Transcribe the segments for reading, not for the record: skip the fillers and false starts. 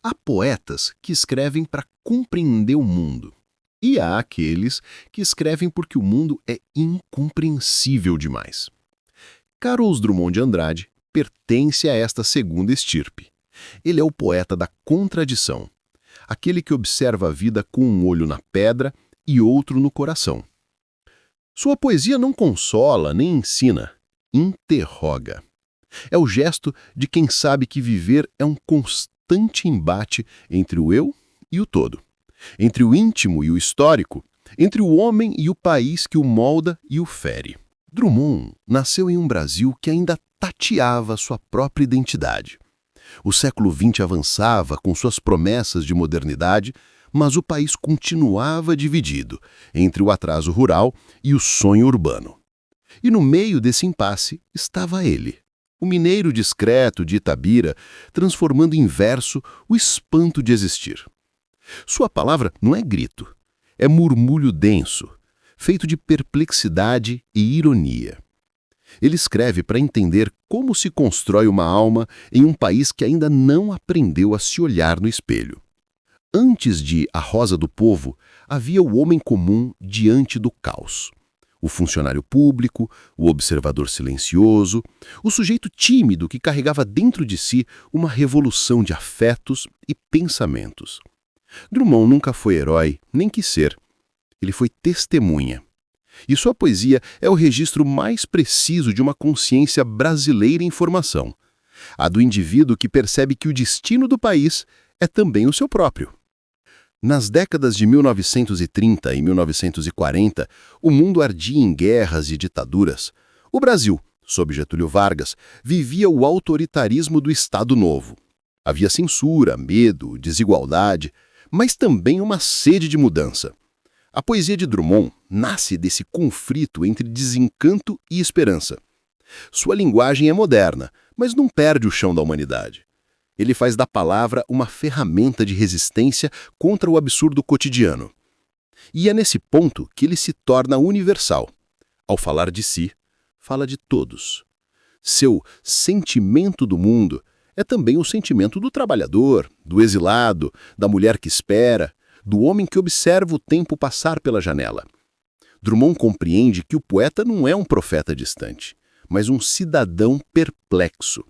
Há poetas que escrevem para compreender o mundo. E há aqueles que escrevem porque o mundo é incompreensível demais. Carlos Drummond de Andrade pertence a esta segunda estirpe. Ele é o poeta da contradição, aquele que observa a vida com um olho na pedra e outro no coração. Sua poesia não consola nem ensina, interroga. É o gesto de quem sabe que viver é um constante embate entre o eu e o todo, entre o íntimo e o histórico, entre o homem e o país que o molda e o fere. Drummond nasceu em um Brasil que ainda tateava sua própria identidade. O século XX avançava com suas promessas de modernidade, mas o país continuava dividido entre o atraso rural e o sonho urbano. E no meio desse impasse estava ele, o mineiro discreto de Itabira, transformando em verso o espanto de existir. Sua palavra não é grito, é murmúrio denso, feito de perplexidade e ironia. Ele escreve para entender como se constrói uma alma em um país que ainda não aprendeu a se olhar no espelho. Antes de A Rosa do Povo, havia o homem comum diante do caos. O funcionário público, o observador silencioso, o sujeito tímido que carregava dentro de si uma revolução de afetos e pensamentos. Drummond nunca foi herói, nem quis ser. Ele foi testemunha. E sua poesia é o registro mais preciso de uma consciência brasileira em formação, a do indivíduo que percebe que o destino do país é também o seu próprio. Nas décadas de 1930 e 1940, o mundo ardia em guerras e ditaduras. O Brasil, sob Getúlio Vargas, vivia o autoritarismo do Estado Novo. Havia censura, medo, desigualdade, mas também uma sede de mudança. A poesia de Drummond nasce desse conflito entre desencanto e esperança. Sua linguagem é moderna, mas não perde o chão da humanidade. Ele faz da palavra uma ferramenta de resistência contra o absurdo cotidiano. E é nesse ponto que ele se torna universal. Ao falar de si, fala de todos. Seu sentimento do mundo é também o sentimento do trabalhador, do exilado, da mulher que espera, do homem que observa o tempo passar pela janela. Drummond compreende que o poeta não é um profeta distante, mas um cidadão perplexo.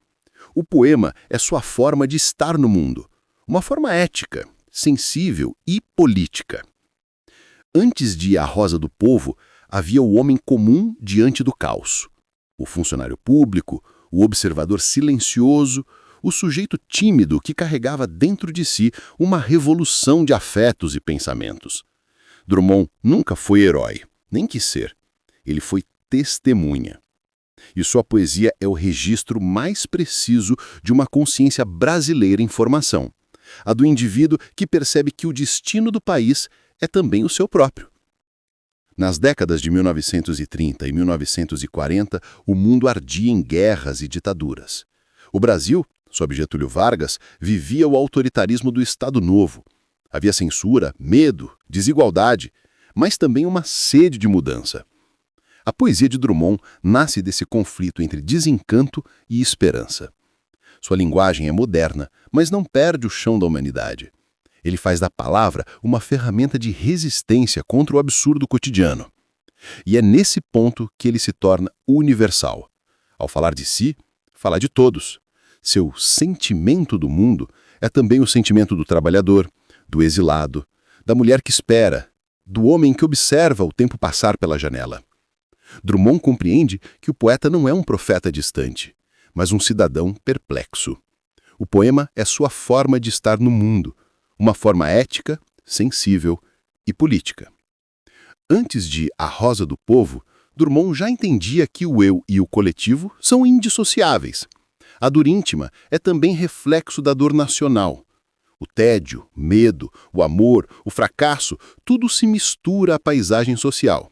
O poema é sua forma de estar no mundo, uma forma ética, sensível e política. Antes de A Rosa do Povo, havia o homem comum diante do caos. O funcionário público, o observador silencioso, o sujeito tímido que carregava dentro de si uma revolução de afetos e pensamentos. Drummond nunca foi herói, nem quis ser. Ele foi testemunha. E sua poesia é o registro mais preciso de uma consciência brasileira em formação, a do indivíduo que percebe que o destino do país é também o seu próprio. Nas décadas de 1930 e 1940, o mundo ardia em guerras e ditaduras. O Brasil, sob Getúlio Vargas, vivia o autoritarismo do Estado Novo. Havia censura, medo, desigualdade, mas também uma sede de mudança. A poesia de Drummond nasce desse conflito entre desencanto e esperança. Sua linguagem é moderna, mas não perde o chão da humanidade. Ele faz da palavra uma ferramenta de resistência contra o absurdo cotidiano. E é nesse ponto que ele se torna universal. Ao falar de si, fala de todos. Seu sentimento do mundo é também o sentimento do trabalhador, do exilado, da mulher que espera, do homem que observa o tempo passar pela janela. Drummond compreende que o poeta não é um profeta distante, mas um cidadão perplexo. O poema é sua forma de estar no mundo, uma forma ética, sensível e política. Antes de A Rosa do Povo, Drummond já entendia que o eu e o coletivo são indissociáveis. A dor íntima é também reflexo da dor nacional. O tédio, o medo, o amor, o fracasso, tudo se mistura à paisagem social.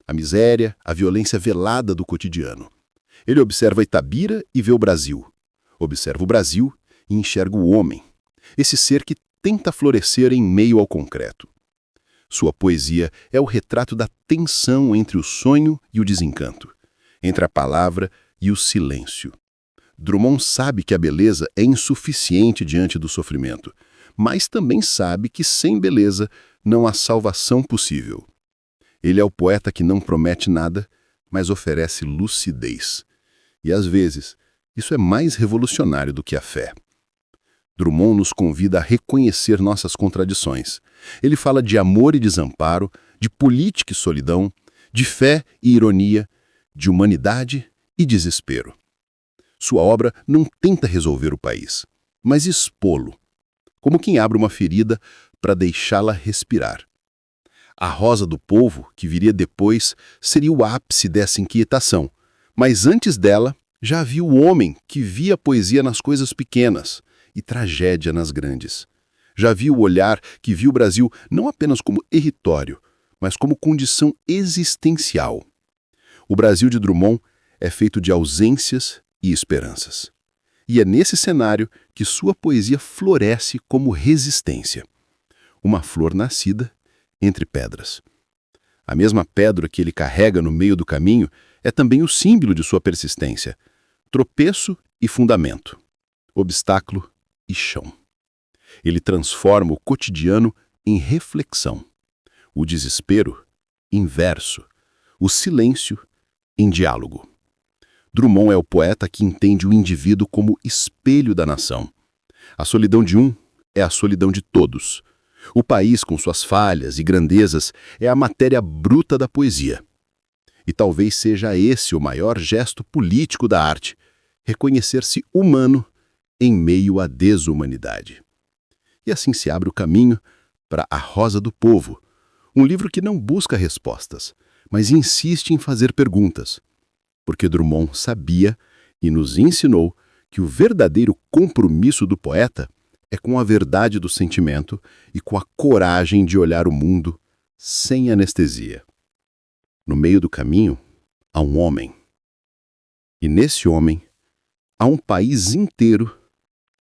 A miséria, a violência velada do cotidiano. Ele observa Itabira e vê o Brasil. Observa o Brasil e enxerga o homem, esse ser que tenta florescer em meio ao concreto. Sua poesia é o retrato da tensão entre o sonho e o desencanto, entre a palavra e o silêncio. Drummond sabe que a beleza é insuficiente diante do sofrimento, mas também sabe que sem beleza não há salvação possível. Ele é o poeta que não promete nada, mas oferece lucidez. E às vezes, isso é mais revolucionário do que a fé. Drummond nos convida a reconhecer nossas contradições. Ele fala de amor e desamparo, de política e solidão, de fé e ironia, de humanidade e desespero. Sua obra não tenta resolver o país, mas expô-lo, como quem abre uma ferida para deixá-la respirar. A Rosa do Povo, que viria depois, seria o ápice dessa inquietação, mas antes dela já havia o homem que via a poesia nas coisas pequenas e tragédia nas grandes. Já havia o olhar que viu o Brasil não apenas como território, mas como condição existencial. O Brasil de Drummond é feito de ausências e esperanças. E é nesse cenário que sua poesia floresce como resistência. Uma flor nascida entre pedras. A mesma pedra que ele carrega no meio do caminho é também o símbolo de sua persistência. Tropeço e fundamento. Obstáculo e chão. Ele transforma o cotidiano em reflexão. O desespero em verso. O silêncio em diálogo. Drummond é o poeta que entende o indivíduo como espelho da nação. A solidão de um é a solidão de todos. O país, com suas falhas e grandezas, é a matéria bruta da poesia. E talvez seja esse o maior gesto político da arte, reconhecer-se humano em meio à desumanidade. E assim se abre o caminho para A Rosa do Povo, um livro que não busca respostas, mas insiste em fazer perguntas. Porque Drummond sabia e nos ensinou que o verdadeiro compromisso do poeta é com a verdade do sentimento e com a coragem de olhar o mundo sem anestesia. No meio do caminho, há um homem. E nesse homem, há um país inteiro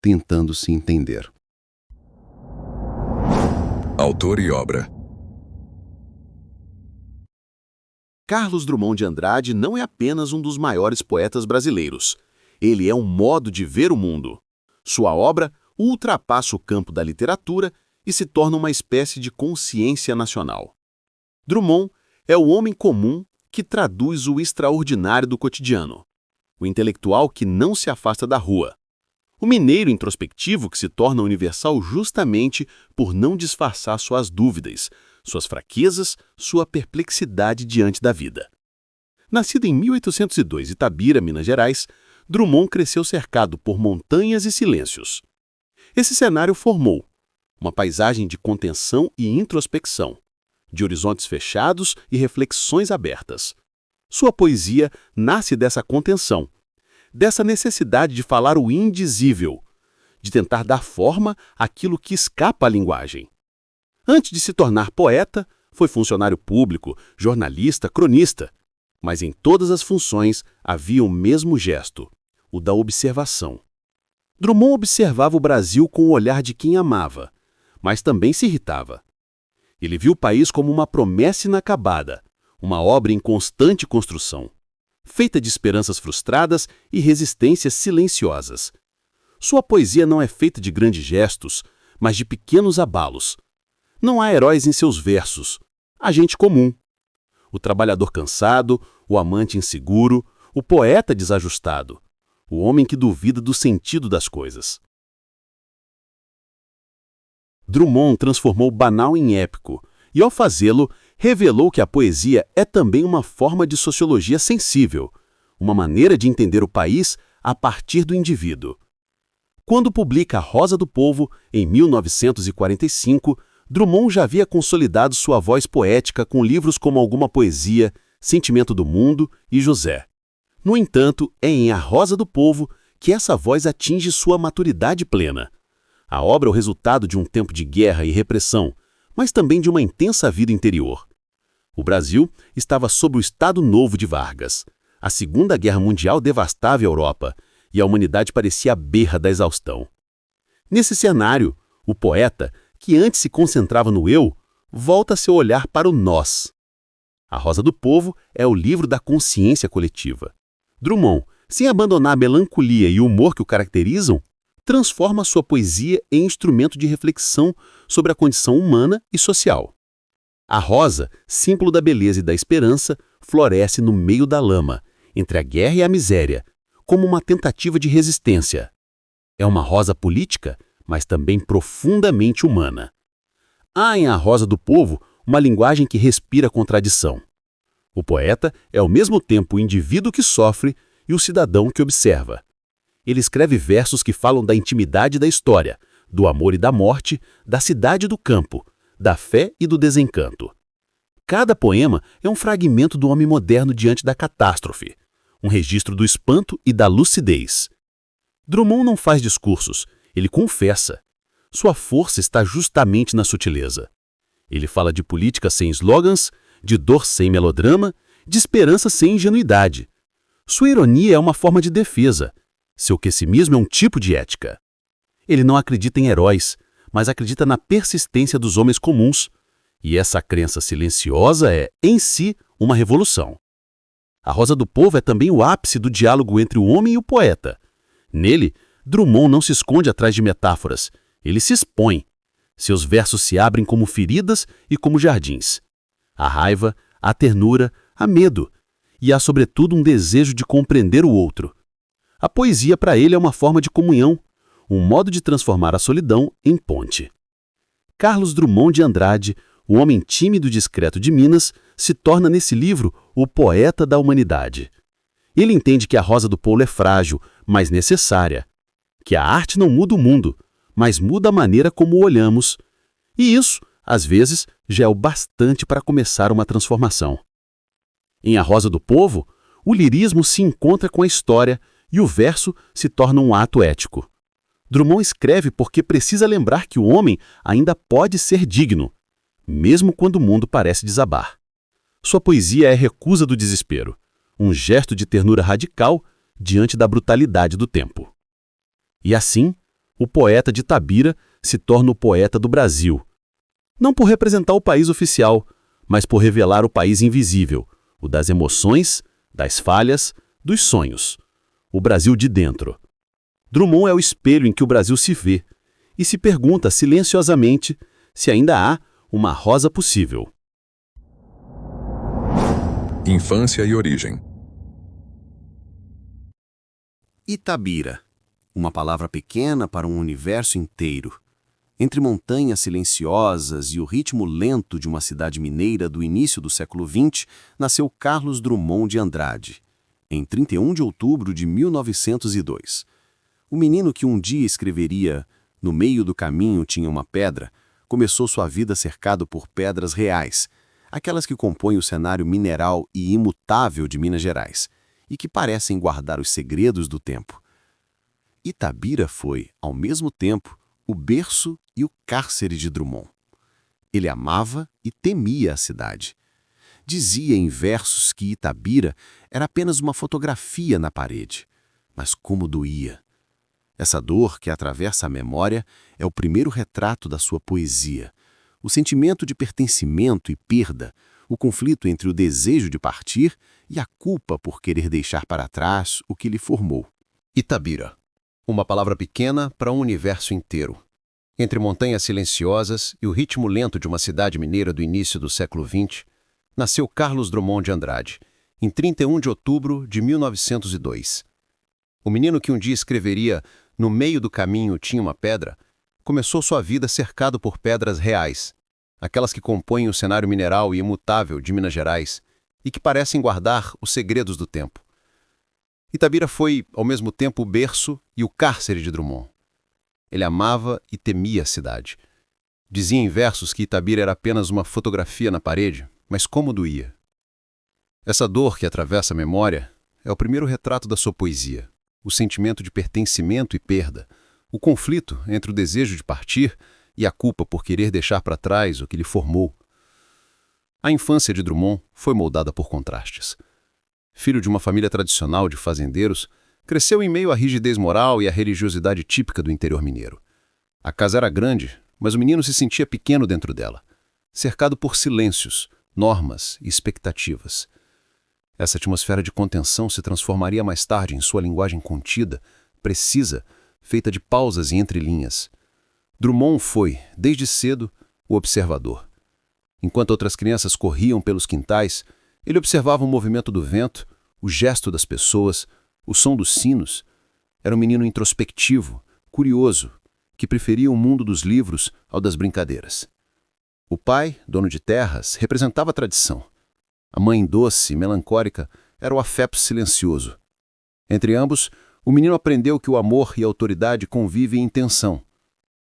tentando se entender. Autor e obra. Carlos Drummond de Andrade não é apenas um dos maiores poetas brasileiros. Ele é um modo de ver o mundo. Sua obra ultrapassa o campo da literatura e se torna uma espécie de consciência nacional. Drummond é o homem comum que traduz o extraordinário do cotidiano. O intelectual que não se afasta da rua. O mineiro introspectivo que se torna universal justamente por não disfarçar suas dúvidas, suas fraquezas, sua perplexidade diante da vida. Nascido em 1802 em Itabira, Minas Gerais, Drummond cresceu cercado por montanhas e silêncios. Esse cenário formou uma paisagem de contenção e introspecção, de horizontes fechados e reflexões abertas. Sua poesia nasce dessa contenção, dessa necessidade de falar o indizível, de tentar dar forma àquilo que escapa à linguagem. Antes de se tornar poeta, foi funcionário público, jornalista, cronista. Mas em todas as funções havia o mesmo gesto, o da observação. Drummond observava o Brasil com o olhar de quem amava, mas também se irritava. Ele viu o país como uma promessa inacabada, uma obra em constante construção, feita de esperanças frustradas e resistências silenciosas. Sua poesia não é feita de grandes gestos, mas de pequenos abalos. Não há heróis em seus versos, há gente comum. O trabalhador cansado, o amante inseguro, o poeta desajustado, o homem que duvida do sentido das coisas. Drummond transformou o banal em épico e, ao fazê-lo, revelou que a poesia é também uma forma de sociologia sensível, uma maneira de entender o país a partir do indivíduo. Quando publica A Rosa do Povo, em 1945, Drummond já havia consolidado sua voz poética com livros como Alguma Poesia, Sentimento do Mundo e José. No entanto, é em A Rosa do Povo que essa voz atinge sua maturidade plena. A obra é o resultado de um tempo de guerra e repressão, mas também de uma intensa vida interior. O Brasil estava sob o Estado Novo de Vargas. A Segunda Guerra Mundial devastava a Europa e a humanidade parecia à beira da exaustão. Nesse cenário, o poeta, que antes se concentrava no eu, volta seu olhar para o nós. A Rosa do Povo é o livro da consciência coletiva. Drummond, sem abandonar a melancolia e o humor que o caracterizam, transforma sua poesia em instrumento de reflexão sobre a condição humana e social. A rosa, símbolo da beleza e da esperança, floresce no meio da lama, entre a guerra e a miséria, como uma tentativa de resistência. É uma rosa política, mas também profundamente humana. Há em A Rosa do Povo uma linguagem que respira contradição. O poeta é ao mesmo tempo o indivíduo que sofre e o cidadão que observa. Ele escreve versos que falam da intimidade da história, do amor e da morte, da cidade e do campo, da fé e do desencanto. Cada poema é um fragmento do homem moderno diante da catástrofe, um registro do espanto e da lucidez. Drummond não faz discursos, ele confessa. Sua força está justamente na sutileza. Ele fala de política sem slogans, de dor sem melodrama, de esperança sem ingenuidade. Sua ironia é uma forma de defesa. Seu pessimismo é um tipo de ética. Ele não acredita em heróis, mas acredita na persistência dos homens comuns. E essa crença silenciosa é, em si, uma revolução. A Rosa do Povo é também o ápice do diálogo entre o homem e o poeta. Nele, Drummond não se esconde atrás de metáforas, ele se expõe. Seus versos se abrem como feridas e como jardins. Há raiva, há ternura, há medo. E há, sobretudo, um desejo de compreender o outro. A poesia, para ele, é uma forma de comunhão, um modo de transformar a solidão em ponte. Carlos Drummond de Andrade, o homem tímido e discreto de Minas, se torna nesse livro o poeta da humanidade. Ele entende que a rosa do Povo é frágil, mas necessária. Que a arte não muda o mundo, mas muda a maneira como o olhamos. E isso, às vezes, já é o bastante para começar uma transformação. Em A Rosa do Povo, o lirismo se encontra com a história e o verso se torna um ato ético. Drummond escreve porque precisa lembrar que o homem ainda pode ser digno, mesmo quando o mundo parece desabar. Sua poesia é a recusa do desespero, um gesto de ternura radical diante da brutalidade do tempo. E assim, o poeta de Itabira se torna o poeta do Brasil. Não por representar o país oficial, mas por revelar o país invisível, o das emoções, das falhas, dos sonhos. O Brasil de dentro. Drummond é o espelho em que o Brasil se vê e se pergunta silenciosamente se ainda há uma rosa possível. Infância e origem. Itabira, uma palavra pequena para um universo inteiro. Entre montanhas silenciosas e o ritmo lento de uma cidade mineira do início do século XX, nasceu Carlos Drummond de Andrade, em 31 de outubro de 1902. O menino que um dia escreveria "No meio do caminho tinha uma pedra", começou sua vida cercado por pedras reais, aquelas que compõem o cenário mineral e imutável de Minas Gerais, e que parecem guardar os segredos do tempo. Itabira foi, ao mesmo tempo, o berço e o cárcere de Drummond. Ele amava e temia a cidade. Dizia em versos que Itabira era apenas uma fotografia na parede, mas como doía. Essa dor que atravessa a memória é o primeiro retrato da sua poesia, o sentimento de pertencimento e perda, o conflito entre o desejo de partir e a culpa por querer deixar para trás o que lhe formou. Itabira, uma palavra pequena para um universo inteiro. Entre montanhas silenciosas e o ritmo lento de uma cidade mineira do início do século XX, nasceu Carlos Drummond de Andrade, em 31 de outubro de 1902. O menino que um dia escreveria "No meio do caminho tinha uma pedra", começou sua vida cercado por pedras reais, aquelas que compõem o cenário mineral e imutável de Minas Gerais e que parecem guardar os segredos do tempo. Itabira foi, ao mesmo tempo, o berço e o cárcere de Drummond. Ele amava e temia a cidade. Dizia em versos que Itabira era apenas uma fotografia na parede, mas como doía. Essa dor que atravessa a memória é o primeiro retrato da sua poesia, o sentimento de pertencimento e perda, o conflito entre o desejo de partir e a culpa por querer deixar para trás o que lhe formou. A infância de Drummond foi moldada por contrastes. Filho de uma família tradicional de fazendeiros, cresceu em meio à rigidez moral e à religiosidade típica do interior mineiro. A casa era grande, mas o menino se sentia pequeno dentro dela, cercado por silêncios, normas e expectativas. Essa atmosfera de contenção se transformaria mais tarde em sua linguagem contida, precisa, feita de pausas e entrelinhas. Drummond foi, desde cedo, o observador. Enquanto outras crianças corriam pelos quintais, ele observava o movimento do vento, o gesto das pessoas, o som dos sinos. Era um menino introspectivo, curioso, que preferia o mundo dos livros ao das brincadeiras. O pai, dono de terras, representava a tradição. A mãe doce e melancólica era o afeto silencioso. Entre ambos, o menino aprendeu que o amor e a autoridade convivem em tensão,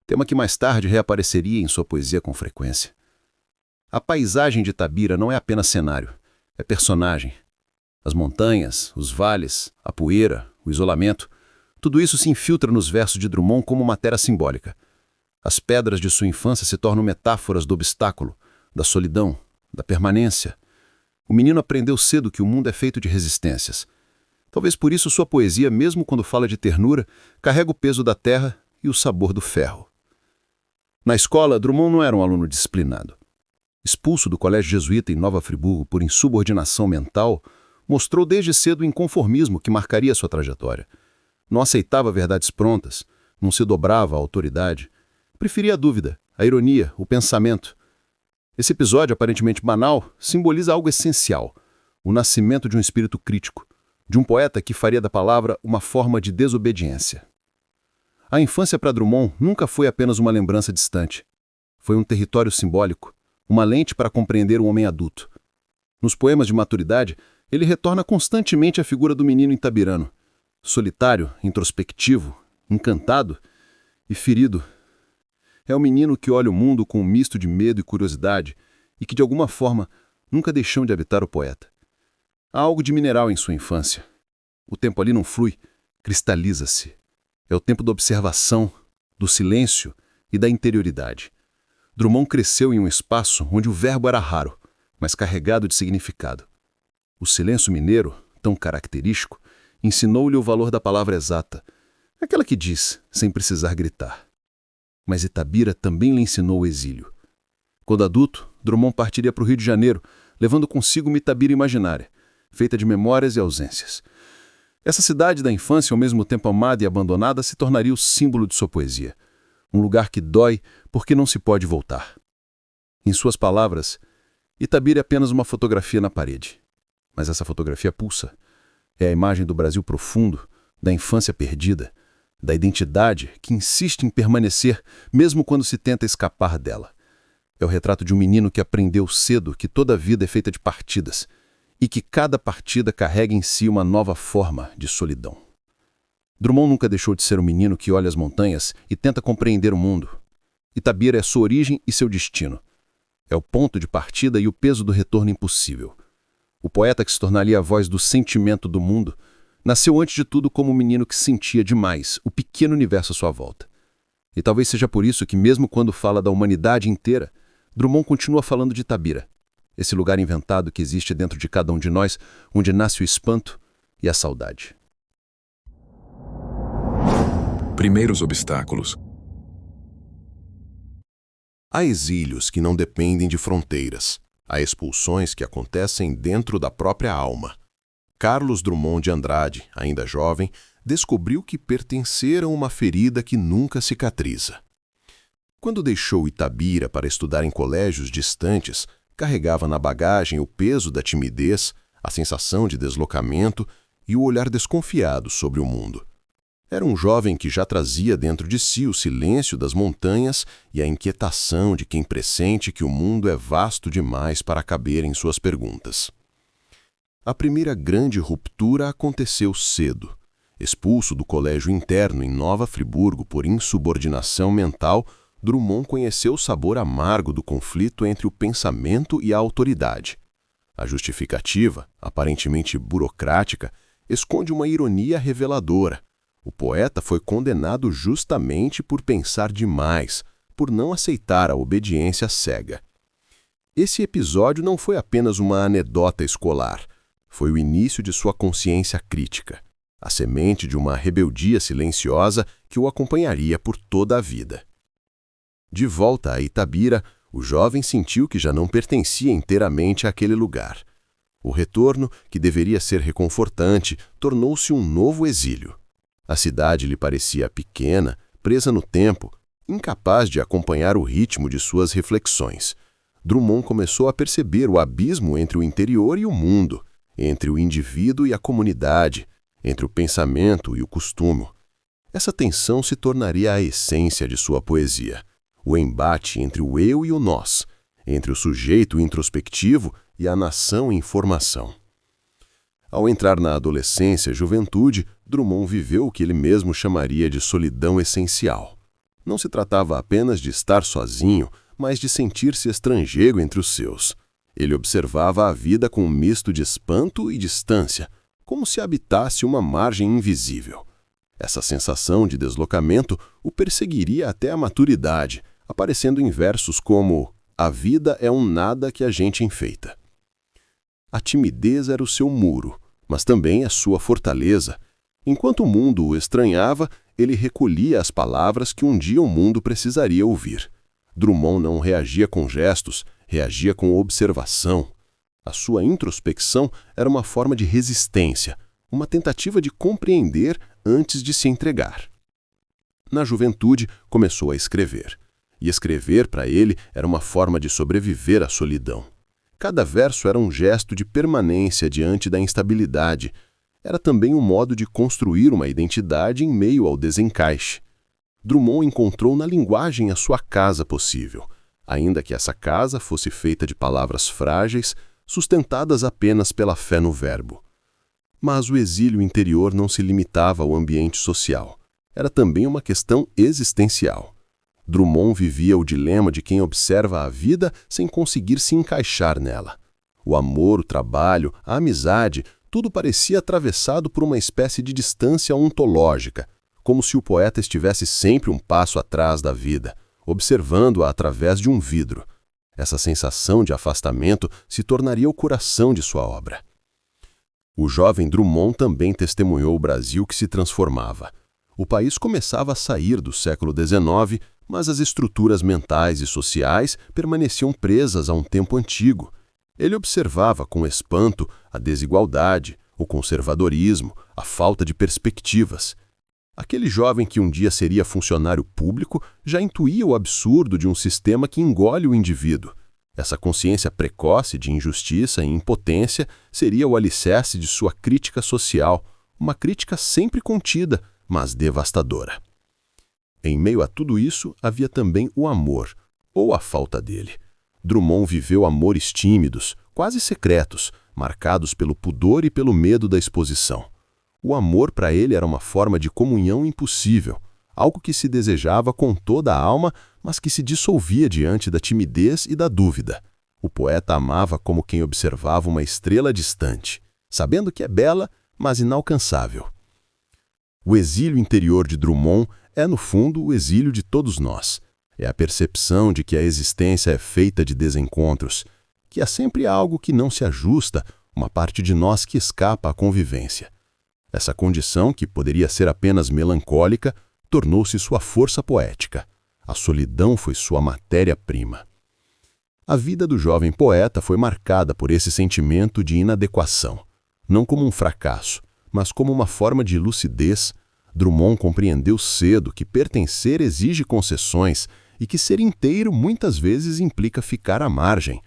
tema que mais tarde reapareceria em sua poesia com frequência. A paisagem de Itabira não é apenas cenário, é personagem. As montanhas, os vales, a poeira, o isolamento, tudo isso se infiltra nos versos de Drummond como matéria simbólica. As pedras de sua infância se tornam metáforas do obstáculo, da solidão, da permanência. O menino aprendeu cedo que o mundo é feito de resistências. Talvez por isso sua poesia, mesmo quando fala de ternura, carrega o peso da terra e o sabor do ferro. Na escola, Drummond não era um aluno disciplinado. Expulso do colégio jesuíta em Nova Friburgo por insubordinação mental, mostrou desde cedo o inconformismo que marcaria sua trajetória. Não aceitava verdades prontas, não se dobrava à autoridade. Preferia a dúvida, a ironia, o pensamento. Esse episódio, aparentemente banal, simboliza algo essencial: o nascimento de um espírito crítico, de um poeta que faria da palavra uma forma de desobediência. A infância para Drummond nunca foi apenas uma lembrança distante. Foi um território simbólico, uma lente para compreender o homem adulto. Nos poemas de maturidade, ele retorna constantemente à figura do menino itabirano, solitário, introspectivo, encantado e ferido. É o menino que olha o mundo com um misto de medo e curiosidade e que, de alguma forma, nunca deixam de habitar o poeta. Há algo de mineral em sua infância. O tempo ali não flui, cristaliza-se. É o tempo da observação, do silêncio e da interioridade. Drummond cresceu em um espaço onde o verbo era raro, mas carregado de significado. O silêncio mineiro, tão característico, ensinou-lhe o valor da palavra exata, aquela que diz, sem precisar gritar. Mas Itabira também lhe ensinou o exílio. Quando adulto, Drummond partiria para o Rio de Janeiro, levando consigo uma Itabira imaginária, feita de memórias e ausências. Essa cidade da infância, ao mesmo tempo amada e abandonada, se tornaria o símbolo de sua poesia. Um lugar que dói porque não se pode voltar. Em suas palavras, Itabira é apenas uma fotografia na parede. Mas essa fotografia pulsa. É a imagem do Brasil profundo, da infância perdida, da identidade que insiste em permanecer mesmo quando se tenta escapar dela. É o retrato de um menino que aprendeu cedo que toda a vida é feita de partidas e que cada partida carrega em si uma nova forma de solidão. Drummond nunca deixou de ser um menino que olha as montanhas e tenta compreender o mundo. Itabira é sua origem e seu destino. É o ponto de partida e o peso do retorno impossível. O poeta que se tornaria a voz do sentimento do mundo nasceu antes de tudo como um menino que sentia demais o pequeno universo à sua volta. E talvez seja por isso que, mesmo quando fala da humanidade inteira, Drummond continua falando de Itabira, esse lugar inventado que existe dentro de cada um de nós, onde nasce o espanto e a saudade. Primeiros obstáculos. Há exílios que não dependem de fronteiras. Há expulsões que acontecem dentro da própria alma. Carlos Drummond de Andrade, ainda jovem, descobriu que pertencera a uma ferida que nunca cicatriza. Quando deixou Itabira para estudar em colégios distantes, carregava na bagagem o peso da timidez, a sensação de deslocamento e o olhar desconfiado sobre o mundo. Era um jovem que já trazia dentro de si o silêncio das montanhas e a inquietação de quem pressente que o mundo é vasto demais para caber em suas perguntas. A primeira grande ruptura aconteceu cedo. Expulso do colégio interno em Nova Friburgo por insubordinação mental, Drummond conheceu o sabor amargo do conflito entre o pensamento e a autoridade. A justificativa, aparentemente burocrática, esconde uma ironia reveladora. O poeta foi condenado justamente por pensar demais, por não aceitar a obediência cega. Esse episódio não foi apenas uma anedota escolar, foi o início de sua consciência crítica, a semente de uma rebeldia silenciosa que o acompanharia por toda a vida. De volta a Itabira, o jovem sentiu que já não pertencia inteiramente àquele lugar. O retorno, que deveria ser reconfortante, tornou-se um novo exílio. A cidade lhe parecia pequena, presa no tempo, incapaz de acompanhar o ritmo de suas reflexões. Drummond começou a perceber o abismo entre o interior e o mundo, entre o indivíduo e a comunidade, entre o pensamento e o costume. Essa tensão se tornaria a essência de sua poesia, o embate entre o eu e o nós, entre o sujeito introspectivo e a nação em formação. Ao entrar na adolescência e juventude, Drummond viveu o que ele mesmo chamaria de solidão essencial. Não se tratava apenas de estar sozinho, mas de sentir-se estrangeiro entre os seus. Ele observava a vida com um misto de espanto e distância, como se habitasse uma margem invisível. Essa sensação de deslocamento o perseguiria até a maturidade, aparecendo em versos como "A vida é um nada que a gente enfeita". A timidez era o seu muro, mas também a sua fortaleza. Enquanto o mundo o estranhava, ele recolhia as palavras que um dia o mundo precisaria ouvir. Drummond não reagia com gestos, reagia com observação. A sua introspecção era uma forma de resistência, uma tentativa de compreender antes de se entregar. Na juventude, começou a escrever. E escrever, para ele, era uma forma de sobreviver à solidão. Cada verso era um gesto de permanência diante da instabilidade. Era também um modo de construir uma identidade em meio ao desencaixe. Drummond encontrou na linguagem a sua casa possível, ainda que essa casa fosse feita de palavras frágeis, sustentadas apenas pela fé no verbo. Mas o exílio interior não se limitava ao ambiente social. Era também uma questão existencial. Drummond vivia o dilema de quem observa a vida sem conseguir se encaixar nela. O amor, o trabalho, a amizade, tudo parecia atravessado por uma espécie de distância ontológica, como se o poeta estivesse sempre um passo atrás da vida, observando-a através de um vidro. Essa sensação de afastamento se tornaria o coração de sua obra. O jovem Drummond também testemunhou o Brasil que se transformava. O país começava a sair do século XIX, mas as estruturas mentais e sociais permaneciam presas a um tempo antigo. Ele observava com espanto a desigualdade, o conservadorismo, a falta de perspectivas. Aquele jovem que um dia seria funcionário público já intuía o absurdo de um sistema que engole o indivíduo. Essa consciência precoce de injustiça e impotência seria o alicerce de sua crítica social, uma crítica sempre contida, mas devastadora. Em meio a tudo isso, havia também o amor, ou a falta dele. Drummond viveu amores tímidos, quase secretos, marcados pelo pudor e pelo medo da exposição. O amor para ele era uma forma de comunhão impossível, algo que se desejava com toda a alma, mas que se dissolvia diante da timidez e da dúvida. O poeta amava como quem observava uma estrela distante, sabendo que é bela, mas inalcançável. O exílio interior de Drummond é, no fundo, o exílio de todos nós. É a percepção de que a existência é feita de desencontros, que há sempre algo que não se ajusta, uma parte de nós que escapa à convivência. Essa condição, que poderia ser apenas melancólica, tornou-se sua força poética. A solidão foi sua matéria-prima. A vida do jovem poeta foi marcada por esse sentimento de inadequação, não como um fracasso, mas como uma forma de lucidez. Drummond compreendeu cedo que pertencer exige concessões e que ser inteiro muitas vezes implica ficar à margem.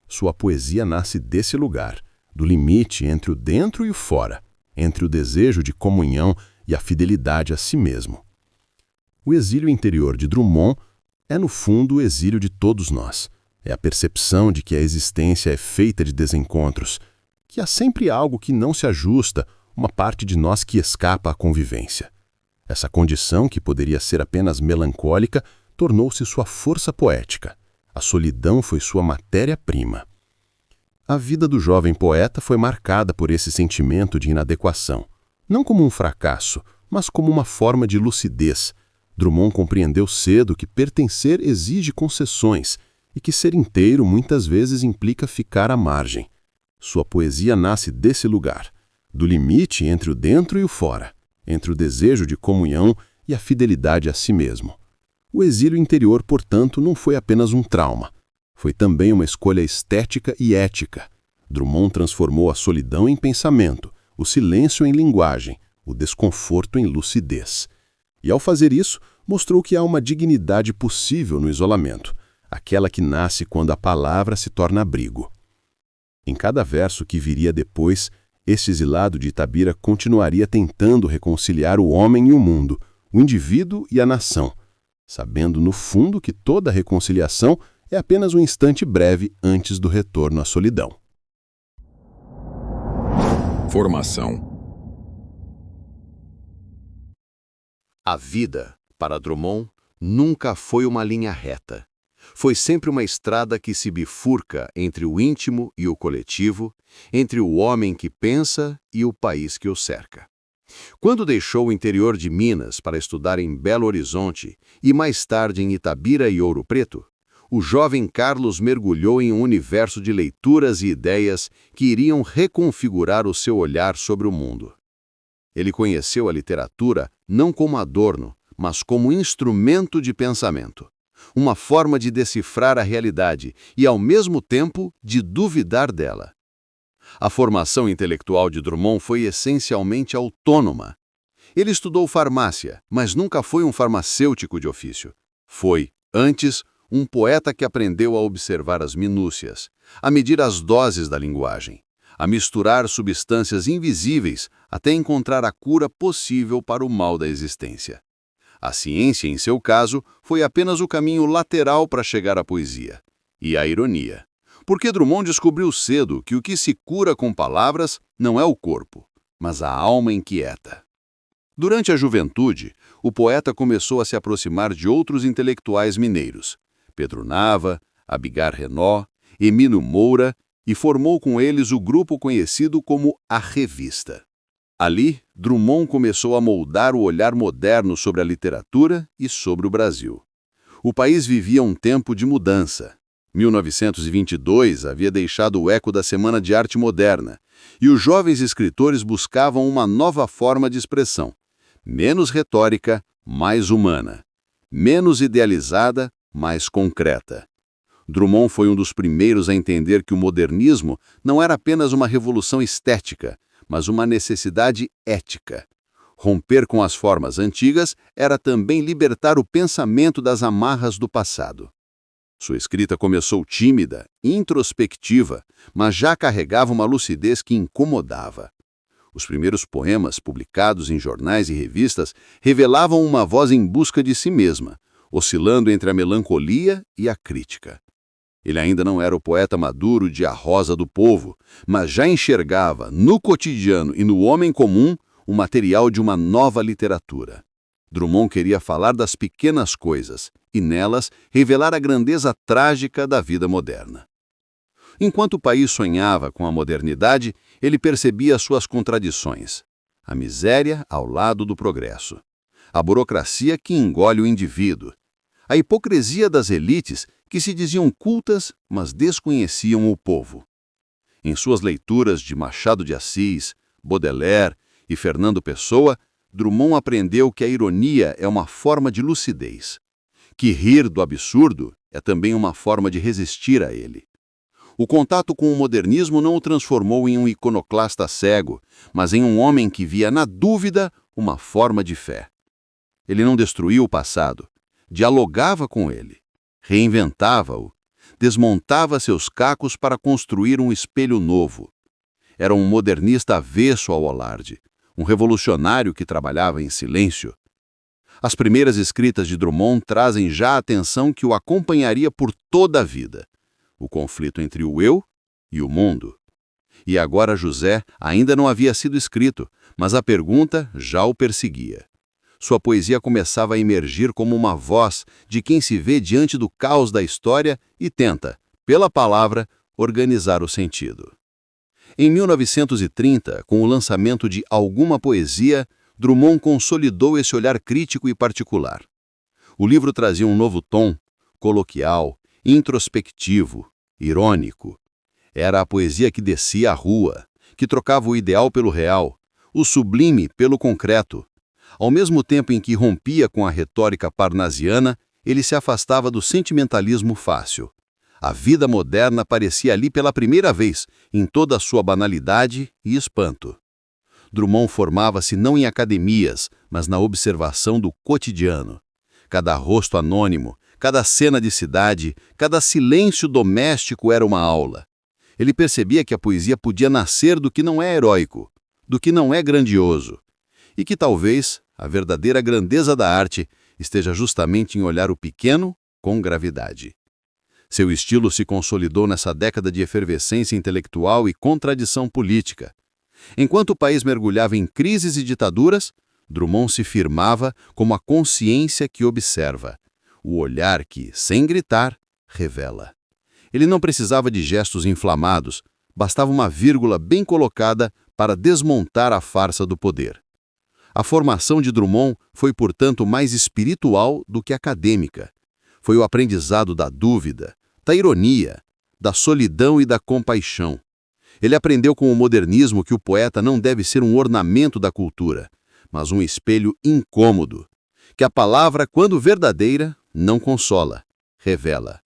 Sua poesia nasce desse lugar, do limite entre o dentro e o fora, entre o desejo de comunhão e a fidelidade a si mesmo. O exílio interior de Drummond é, no fundo, o exílio de todos nós. É a percepção de que a existência é feita de desencontros, que há sempre algo que não se ajusta, uma parte de nós que escapa à convivência. Essa condição, que poderia ser apenas melancólica, tornou-se sua força poética. A solidão foi sua matéria-prima. A vida do jovem poeta foi marcada por esse sentimento de inadequação, não como um fracasso, mas como uma forma de lucidez. Drummond compreendeu cedo que pertencer exige concessões e que ser inteiro muitas vezes implica ficar à margem. Sua poesia nasce desse lugar, do limite entre o dentro e o fora, entre o desejo de comunhão e a fidelidade a si mesmo. O exílio interior, portanto, não foi apenas um trauma. Foi também uma escolha estética e ética. Drummond transformou a solidão em pensamento, o silêncio em linguagem, o desconforto em lucidez. E, ao fazer isso, mostrou que há uma dignidade possível no isolamento, aquela que nasce quando a palavra se torna abrigo. Em cada verso que viria depois, este exilado de Itabira continuaria tentando reconciliar o homem e o mundo, o indivíduo e a nação, sabendo no fundo que toda reconciliação é apenas um instante breve antes do retorno à solidão. Formação. A vida, para Drummond, nunca foi uma linha reta. Foi sempre uma estrada que se bifurca entre o íntimo e o coletivo, entre o homem que pensa e o país que o cerca. Quando deixou o interior de Minas para estudar em Belo Horizonte e mais tarde em Itabira e Ouro Preto, o jovem Carlos mergulhou em um universo de leituras e ideias que iriam reconfigurar o seu olhar sobre o mundo. Ele conheceu a literatura não como adorno, mas como instrumento de pensamento, uma forma de decifrar a realidade e, ao mesmo tempo, de duvidar dela. A formação intelectual de Drummond foi essencialmente autônoma. Ele estudou farmácia, mas nunca foi um farmacêutico de ofício. Foi, antes, um poeta que aprendeu a observar as minúcias, a medir as doses da linguagem, a misturar substâncias invisíveis até encontrar a cura possível para o mal da existência. A ciência, em seu caso, foi apenas o caminho lateral para chegar à poesia. E à ironia. Porque Drummond descobriu cedo que o que se cura com palavras não é o corpo, mas a alma inquieta. Durante a juventude, o poeta começou a se aproximar de outros intelectuais mineiros, Pedro Nava, Abigar Renó, Emílio Moura, e formou com eles o grupo conhecido como A Revista. Ali, Drummond começou a moldar o olhar moderno sobre a literatura e sobre o Brasil. O país vivia um tempo de mudança. 1922 havia deixado o eco da Semana de Arte Moderna, e os jovens escritores buscavam uma nova forma de expressão, menos retórica, mais humana, menos idealizada, mais concreta. Drummond foi um dos primeiros a entender que o modernismo não era apenas uma revolução estética, mas uma necessidade ética. Romper com as formas antigas era também libertar o pensamento das amarras do passado. Sua escrita começou tímida, introspectiva, mas já carregava uma lucidez que incomodava. Os primeiros poemas, publicados em jornais e revistas, revelavam uma voz em busca de si mesma, oscilando entre a melancolia e a crítica. Ele ainda não era o poeta maduro de A Rosa do Povo, mas já enxergava, no cotidiano e no homem comum, o material de uma nova literatura. Drummond queria falar das pequenas coisas e, nelas, revelar a grandeza trágica da vida moderna. Enquanto o país sonhava com a modernidade, ele percebia suas contradições. A miséria ao lado do progresso. A burocracia que engole o indivíduo. A hipocrisia das elites que se diziam cultas, mas desconheciam o povo. Em suas leituras de Machado de Assis, Baudelaire e Fernando Pessoa, Drummond aprendeu que a ironia é uma forma de lucidez, que rir do absurdo é também uma forma de resistir a ele. O contato com o modernismo não o transformou em um iconoclasta cego, mas em um homem que via na dúvida uma forma de fé. Ele não destruiu o passado, dialogava com ele, reinventava-o, desmontava seus cacos para construir um espelho novo. Era um modernista avesso ao alarde, um revolucionário que trabalhava em silêncio. As primeiras escritas de Drummond trazem já a tensão que o acompanharia por toda a vida, o conflito entre o eu e o mundo. E agora José ainda não havia sido escrito, mas a pergunta já o perseguia. Sua poesia começava a emergir como uma voz de quem se vê diante do caos da história e tenta, pela palavra, organizar o sentido. Em 1930, com o lançamento de Alguma Poesia, Drummond consolidou esse olhar crítico e particular. O livro trazia um novo tom, coloquial, introspectivo, irônico. Era a poesia que descia a rua, que trocava o ideal pelo real, o sublime pelo concreto. Ao mesmo tempo em que rompia com a retórica parnasiana, ele se afastava do sentimentalismo fácil. A vida moderna aparecia ali pela primeira vez, em toda a sua banalidade e espanto. Drummond formava-se não em academias, mas na observação do cotidiano. Cada rosto anônimo, cada cena de cidade, cada silêncio doméstico era uma aula. Ele percebia que a poesia podia nascer do que não é heróico, do que não é grandioso, e que talvez a verdadeira grandeza da arte esteja justamente em olhar o pequeno com gravidade. Seu estilo se consolidou nessa década de efervescência intelectual e contradição política. Enquanto o país mergulhava em crises e ditaduras, Drummond se firmava como a consciência que observa, o olhar que, sem gritar, revela. Ele não precisava de gestos inflamados, bastava uma vírgula bem colocada para desmontar a farsa do poder. A formação de Drummond foi, portanto, mais espiritual do que acadêmica. Foi o aprendizado da dúvida, da ironia, da solidão e da compaixão. Ele aprendeu com o modernismo que o poeta não deve ser um ornamento da cultura, mas um espelho incômodo, que a palavra, quando verdadeira, não consola, revela.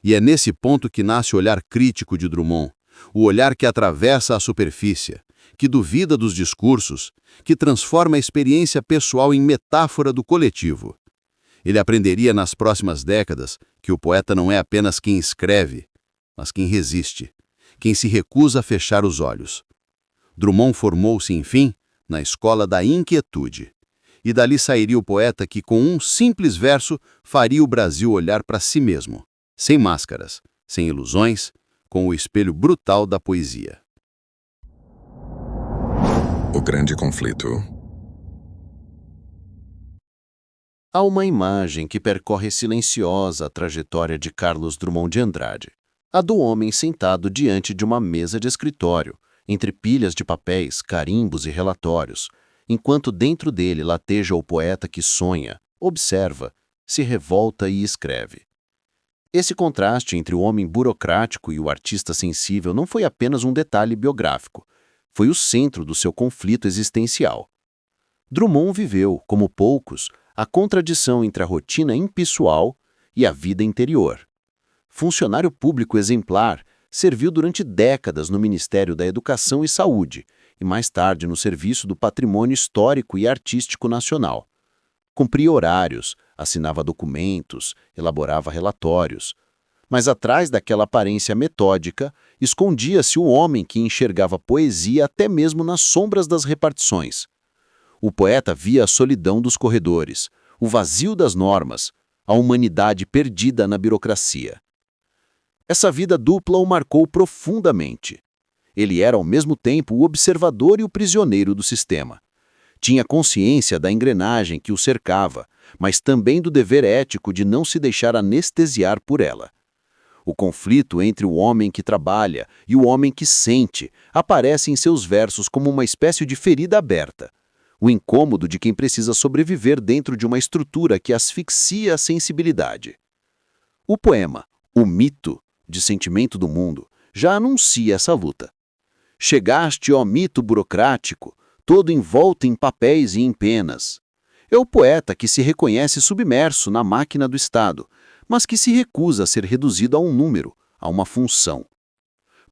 E é nesse ponto que nasce o olhar crítico de Drummond, o olhar que atravessa a superfície, que duvida dos discursos, que transforma a experiência pessoal em metáfora do coletivo. Ele aprenderia nas próximas décadas que o poeta não é apenas quem escreve, mas quem resiste, quem se recusa a fechar os olhos. Drummond formou-se, enfim, na escola da inquietude. E dali sairia o poeta que, com um simples verso, faria o Brasil olhar para si mesmo, sem máscaras, sem ilusões, com o espelho brutal da poesia. O grande conflito. Há uma imagem que percorre silenciosa a trajetória de Carlos Drummond de Andrade, a do homem sentado diante de uma mesa de escritório, entre pilhas de papéis, carimbos e relatórios, enquanto dentro dele lateja o poeta que sonha, observa, se revolta e escreve. Esse contraste entre o homem burocrático e o artista sensível não foi apenas um detalhe biográfico, foi o centro do seu conflito existencial. Drummond viveu, como poucos, a contradição entre a rotina impessoal e a vida interior. Funcionário público exemplar, serviu durante décadas no Ministério da Educação e Saúde e mais tarde no Serviço do Patrimônio Histórico e Artístico Nacional. Cumpria horários, assinava documentos, elaborava relatórios. Mas atrás daquela aparência metódica, escondia-se o homem que enxergava poesia até mesmo nas sombras das repartições. O poeta via a solidão dos corredores, o vazio das normas, a humanidade perdida na burocracia. Essa vida dupla o marcou profundamente. Ele era ao mesmo tempo o observador e o prisioneiro do sistema. Tinha consciência da engrenagem que o cercava, mas também do dever ético de não se deixar anestesiar por ela. O conflito entre o homem que trabalha e o homem que sente aparece em seus versos como uma espécie de ferida aberta. O incômodo de quem precisa sobreviver dentro de uma estrutura que asfixia a sensibilidade. O poema, O Mito, de Sentimento do Mundo, já anuncia essa luta. Chegaste, ó mito burocrático, todo envolto em papéis e em penas. É o poeta que se reconhece submerso na máquina do Estado, mas que se recusa a ser reduzido a um número, a uma função.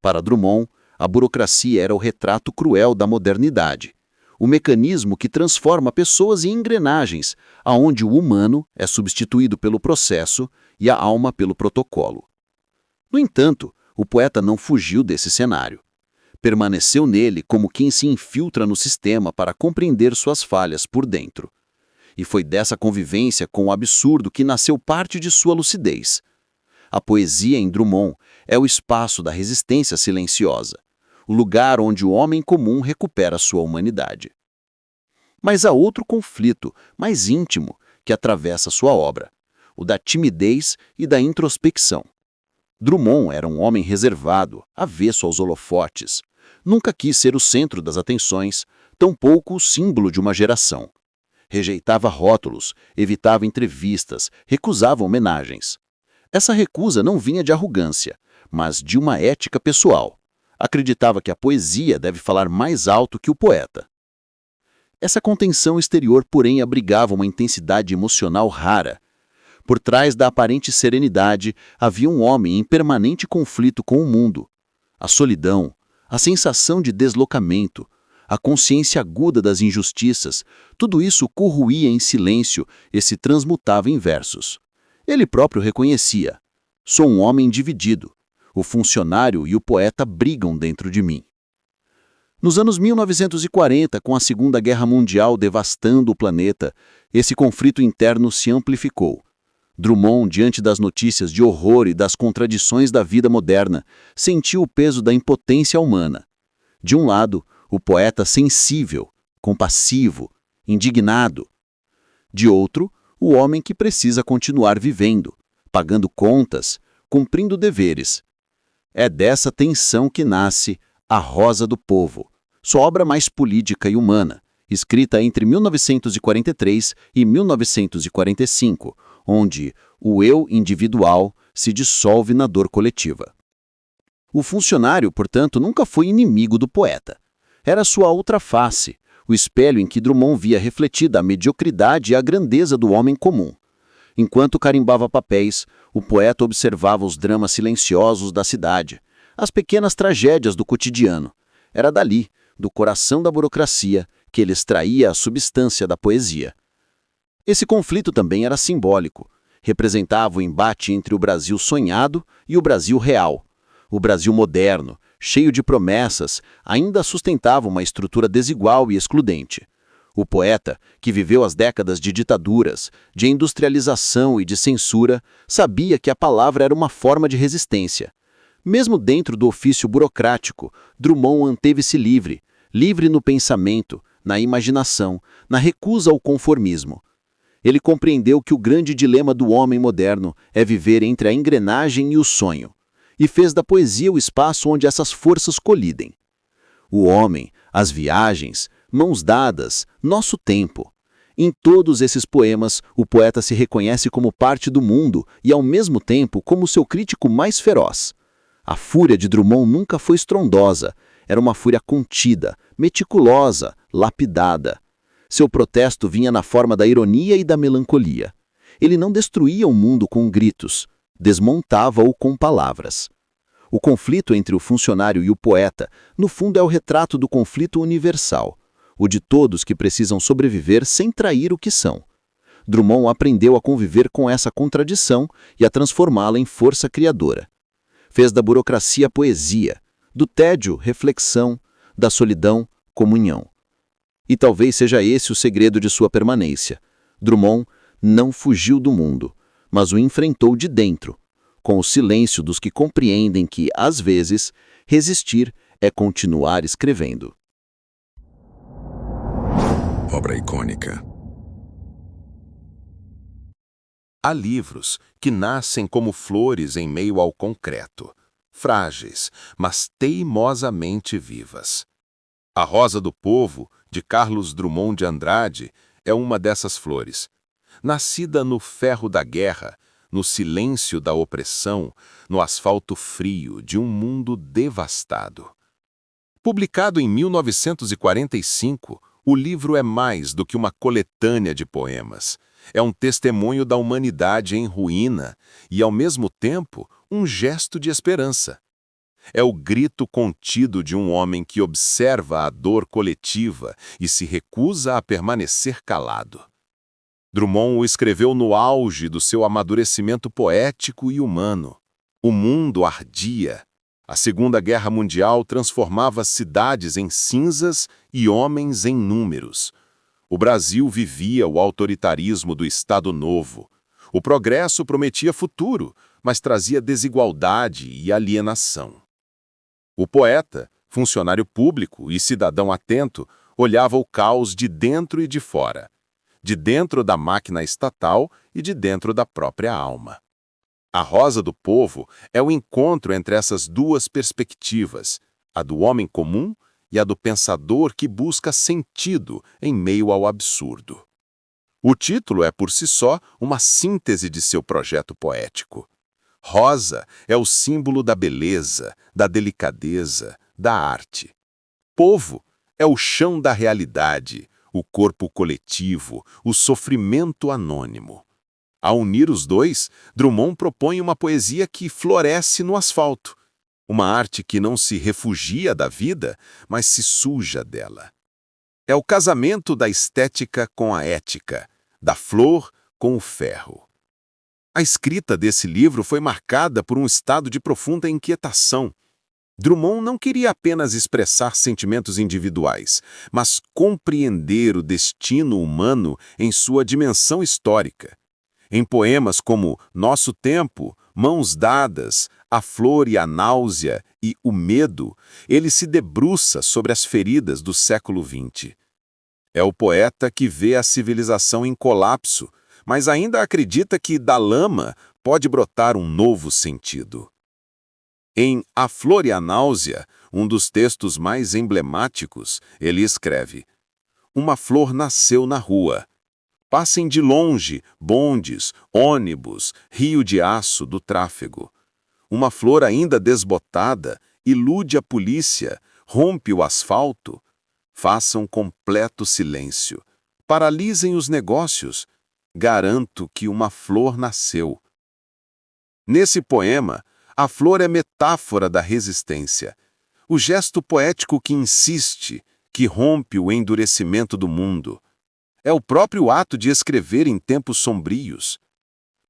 Para Drummond, a burocracia era o retrato cruel da modernidade, o mecanismo que transforma pessoas em engrenagens, aonde o humano é substituído pelo processo e a alma pelo protocolo. No entanto, o poeta não fugiu desse cenário. Permaneceu nele como quem se infiltra no sistema para compreender suas falhas por dentro. E foi dessa convivência com o absurdo que nasceu parte de sua lucidez. A poesia em Drummond é o espaço da resistência silenciosa, o lugar onde o homem comum recupera sua humanidade. Mas há outro conflito, mais íntimo, que atravessa sua obra, o da timidez e da introspecção. Drummond era um homem reservado, avesso aos holofotes. Nunca quis ser o centro das atenções, tampouco o símbolo de uma geração. Rejeitava rótulos, evitava entrevistas, recusava homenagens. Essa recusa não vinha de arrogância, mas de uma ética pessoal. Acreditava que a poesia deve falar mais alto que o poeta. Essa contenção exterior, porém, abrigava uma intensidade emocional rara. Por trás da aparente serenidade, havia um homem em permanente conflito com o mundo. A solidão, a sensação de deslocamento, a consciência aguda das injustiças, tudo isso corroía em silêncio e se transmutava em versos. Ele próprio reconhecia: sou um homem dividido. O funcionário e o poeta brigam dentro de mim. Nos anos 1940, com a Segunda Guerra Mundial devastando o planeta, esse conflito interno se amplificou. Drummond, diante das notícias de horror e das contradições da vida moderna, sentiu o peso da impotência humana. De um lado, o poeta sensível, compassivo, indignado. De outro, o homem que precisa continuar vivendo, pagando contas, cumprindo deveres. É dessa tensão que nasce A Rosa do Povo, sua obra mais política e humana, escrita entre 1943 e 1945, onde o eu individual se dissolve na dor coletiva. O funcionário, portanto, nunca foi inimigo do poeta. Era sua outra face, o espelho em que Drummond via refletida a mediocridade e a grandeza do homem comum. Enquanto carimbava papéis, o poeta observava os dramas silenciosos da cidade, as pequenas tragédias do cotidiano. Era dali, do coração da burocracia, que ele extraía a substância da poesia. Esse conflito também era simbólico. Representava o embate entre o Brasil sonhado e o Brasil real. O Brasil moderno, cheio de promessas, ainda sustentava uma estrutura desigual e excludente. O poeta, que viveu as décadas de ditaduras, de industrialização e de censura, sabia que a palavra era uma forma de resistência. Mesmo dentro do ofício burocrático, Drummond manteve-se livre, livre no pensamento, na imaginação, na recusa ao conformismo. Ele compreendeu que o grande dilema do homem moderno é viver entre a engrenagem e o sonho, e fez da poesia o espaço onde essas forças colidem. O homem, as viagens, mãos dadas, nosso tempo. Em todos esses poemas, o poeta se reconhece como parte do mundo e, ao mesmo tempo, como seu crítico mais feroz. A fúria de Drummond nunca foi estrondosa, era uma fúria contida, meticulosa, lapidada. Seu protesto vinha na forma da ironia e da melancolia. Ele não destruía o mundo com gritos, desmontava-o com palavras. O conflito entre o funcionário e o poeta, no fundo, é o retrato do conflito universal, o de todos que precisam sobreviver sem trair o que são. Drummond aprendeu a conviver com essa contradição e a transformá-la em força criadora. Fez da burocracia poesia, do tédio reflexão, da solidão comunhão. E talvez seja esse o segredo de sua permanência. Drummond não fugiu do mundo, mas o enfrentou de dentro, com o silêncio dos que compreendem que, às vezes, resistir é continuar escrevendo. Obra icônica. Há livros que nascem como flores em meio ao concreto, frágeis, mas teimosamente vivas. A Rosa do Povo, de Carlos Drummond de Andrade, é uma dessas flores. Nascida no ferro da guerra, no silêncio da opressão, no asfalto frio de um mundo devastado. Publicado em 1945, o livro é mais do que uma coletânea de poemas. É um testemunho da humanidade em ruína e, ao mesmo tempo, um gesto de esperança. É o grito contido de um homem que observa a dor coletiva e se recusa a permanecer calado. Drummond o escreveu no auge do seu amadurecimento poético e humano. O mundo ardia. A Segunda Guerra Mundial transformava cidades em cinzas e homens em números. O Brasil vivia o autoritarismo do Estado Novo. O progresso prometia futuro, mas trazia desigualdade e alienação. O poeta, funcionário público e cidadão atento, olhava o caos de dentro e de fora, de dentro da máquina estatal e de dentro da própria alma. A Rosa do Povo é o encontro entre essas duas perspectivas, a do homem comum e a do pensador que busca sentido em meio ao absurdo. O título é por si só uma síntese de seu projeto poético. Rosa é o símbolo da beleza, da delicadeza, da arte. Povo é o chão da realidade, o corpo coletivo, o sofrimento anônimo. Ao unir os dois, Drummond propõe uma poesia que floresce no asfalto, uma arte que não se refugia da vida, mas se suja dela. É o casamento da estética com a ética, da flor com o ferro. A escrita desse livro foi marcada por um estado de profunda inquietação. Drummond não queria apenas expressar sentimentos individuais, mas compreender o destino humano em sua dimensão histórica. Em poemas como Nosso Tempo, Mãos Dadas, A Flor e a Náusea e O Medo, ele se debruça sobre as feridas do século XX. É o poeta que vê a civilização em colapso, mas ainda acredita que da lama pode brotar um novo sentido. Em A Flor e a Náusea, um dos textos mais emblemáticos, ele escreve: Uma flor nasceu na rua. Passem de longe bondes, ônibus, rio de aço do tráfego. Uma flor ainda desbotada ilude a polícia, rompe o asfalto. Façam completo silêncio. Paralisem os negócios. Garanto que uma flor nasceu. Nesse poema, a flor é metáfora da resistência. O gesto poético que insiste, que rompe o endurecimento do mundo. É o próprio ato de escrever em tempos sombrios.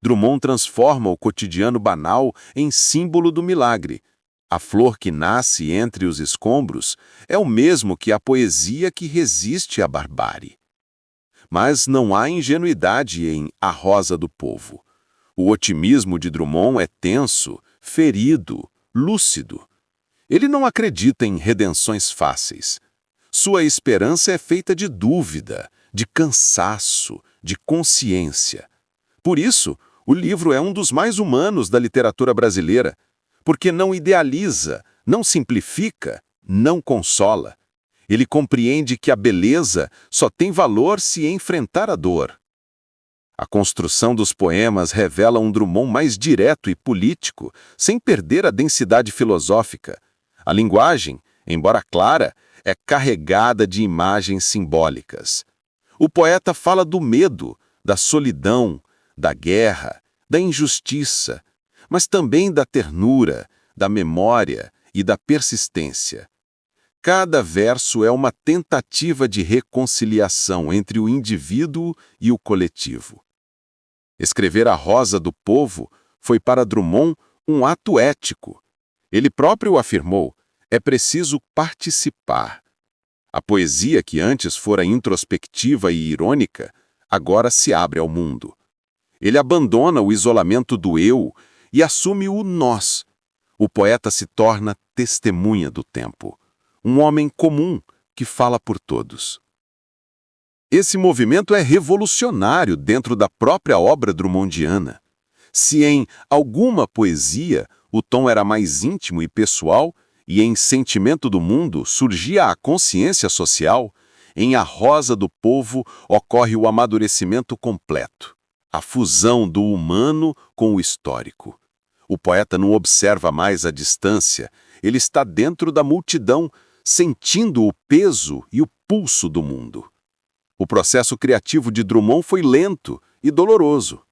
Drummond transforma o cotidiano banal em símbolo do milagre. A flor que nasce entre os escombros é o mesmo que a poesia que resiste à barbárie. Mas não há ingenuidade em A Rosa do Povo. O otimismo de Drummond é tenso, ferido, lúcido. Ele não acredita em redenções fáceis. Sua esperança é feita de dúvida, de cansaço, de consciência. Por isso, o livro é um dos mais humanos da literatura brasileira, porque não idealiza, não simplifica, não consola. Ele compreende que a beleza só tem valor se enfrentar a dor. A construção dos poemas revela um Drummond mais direto e político, sem perder a densidade filosófica. A linguagem, embora clara, é carregada de imagens simbólicas. O poeta fala do medo, da solidão, da guerra, da injustiça, mas também da ternura, da memória e da persistência. Cada verso é uma tentativa de reconciliação entre o indivíduo e o coletivo. Escrever A Rosa do Povo foi para Drummond um ato ético. Ele próprio afirmou: é preciso participar. A poesia que antes fora introspectiva e irônica, agora se abre ao mundo. Ele abandona o isolamento do eu e assume o nós. O poeta se torna testemunha do tempo. Um homem comum que fala por todos. Esse movimento é revolucionário dentro da própria obra drummondiana. Se em alguma poesia o tom era mais íntimo e pessoal, e em Sentimento do Mundo surgia a consciência social, em A Rosa do Povo ocorre o amadurecimento completo, a fusão do humano com o histórico. O poeta não observa mais a distância, ele está dentro da multidão, sentindo o peso e o pulso do mundo. O processo criativo de Drummond foi lento e doloroso.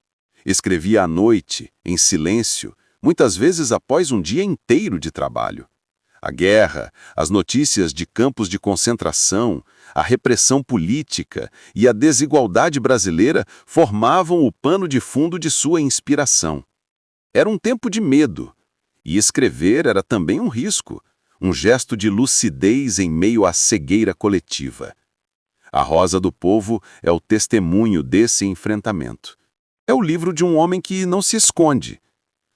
Escrevia à noite, em silêncio, muitas vezes após um dia inteiro de trabalho. A guerra, as notícias de campos de concentração, a repressão política e a desigualdade brasileira formavam o pano de fundo de sua inspiração. Era um tempo de medo, e escrever era também um risco, um gesto de lucidez em meio à cegueira coletiva. A Rosa do Povo é o testemunho desse enfrentamento. É o livro de um homem que não se esconde.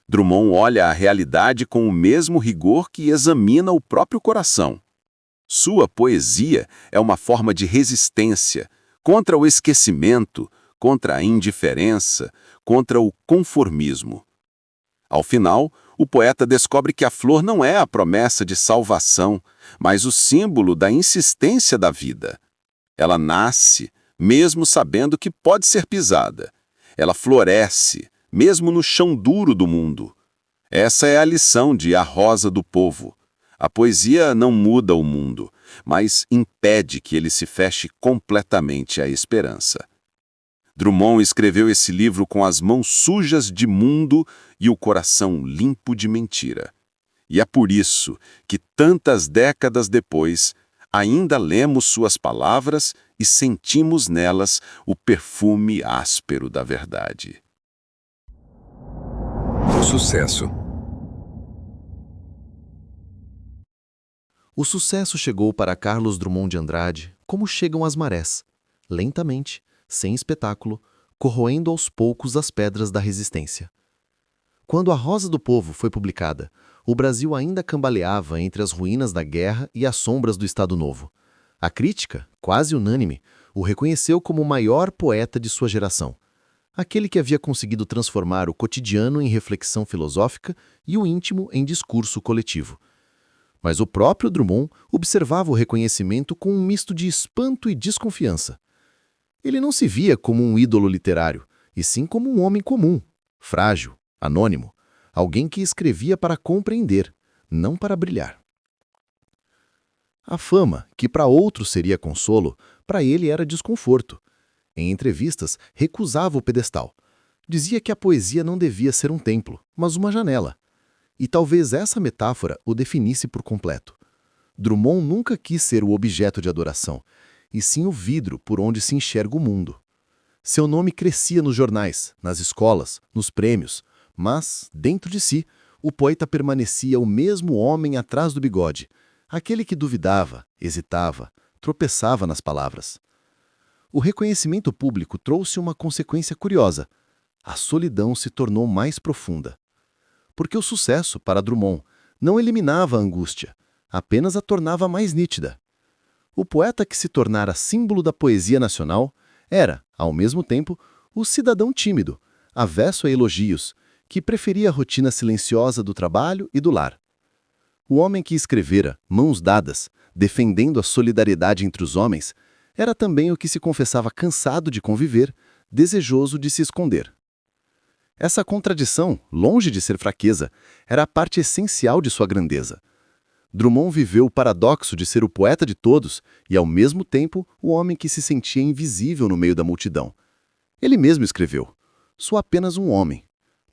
Drummond olha a realidade com o mesmo rigor que examina o próprio coração. Sua poesia é uma forma de resistência contra o esquecimento, contra a indiferença, contra o conformismo. Ao final, o poeta descobre que a flor não é a promessa de salvação, mas o símbolo da insistência da vida. Ela nasce, mesmo sabendo que pode ser pisada. Ela floresce, mesmo no chão duro do mundo. Essa é a lição de A Rosa do Povo. A poesia não muda o mundo, mas impede que ele se feche completamente à esperança. Drummond escreveu esse livro com as mãos sujas de mundo e o coração limpo de mentira. E é por isso que, tantas décadas depois, Ainda lemos suas palavras e sentimos nelas o perfume áspero da verdade. Sucesso. O sucesso chegou para Carlos Drummond de Andrade como chegam as marés, lentamente, sem espetáculo, corroendo aos poucos as pedras da resistência. Quando A Rosa do Povo foi publicada, o Brasil ainda cambaleava entre as ruínas da guerra e as sombras do Estado Novo. A crítica, quase unânime, o reconheceu como o maior poeta de sua geração, aquele que havia conseguido transformar o cotidiano em reflexão filosófica e o íntimo em discurso coletivo. Mas o próprio Drummond observava o reconhecimento com um misto de espanto e desconfiança. Ele não se via como um ídolo literário, e sim como um homem comum, frágil, anônimo, alguém que escrevia para compreender, não para brilhar. A fama, que para outros seria consolo, para ele era desconforto. Em entrevistas, recusava o pedestal. Dizia que a poesia não devia ser um templo, mas uma janela. E talvez essa metáfora o definisse por completo. Drummond nunca quis ser o objeto de adoração, e sim o vidro por onde se enxerga o mundo. Seu nome crescia nos jornais, nas escolas, nos prêmios, mas, dentro de si, o poeta permanecia o mesmo homem atrás do bigode, aquele que duvidava, hesitava, tropeçava nas palavras. O reconhecimento público trouxe uma consequência curiosa. A solidão se tornou mais profunda. Porque o sucesso, para Drummond, não eliminava a angústia, apenas a tornava mais nítida. O poeta que se tornara símbolo da poesia nacional era, ao mesmo tempo, o cidadão tímido, avesso a elogios, que preferia a rotina silenciosa do trabalho e do lar. O homem que escrevera, mãos dadas, defendendo a solidariedade entre os homens, era também o que se confessava cansado de conviver, desejoso de se esconder. Essa contradição, longe de ser fraqueza, era a parte essencial de sua grandeza. Drummond viveu o paradoxo de ser o poeta de todos e, ao mesmo tempo, o homem que se sentia invisível no meio da multidão. Ele mesmo escreveu: "Sou apenas um homem.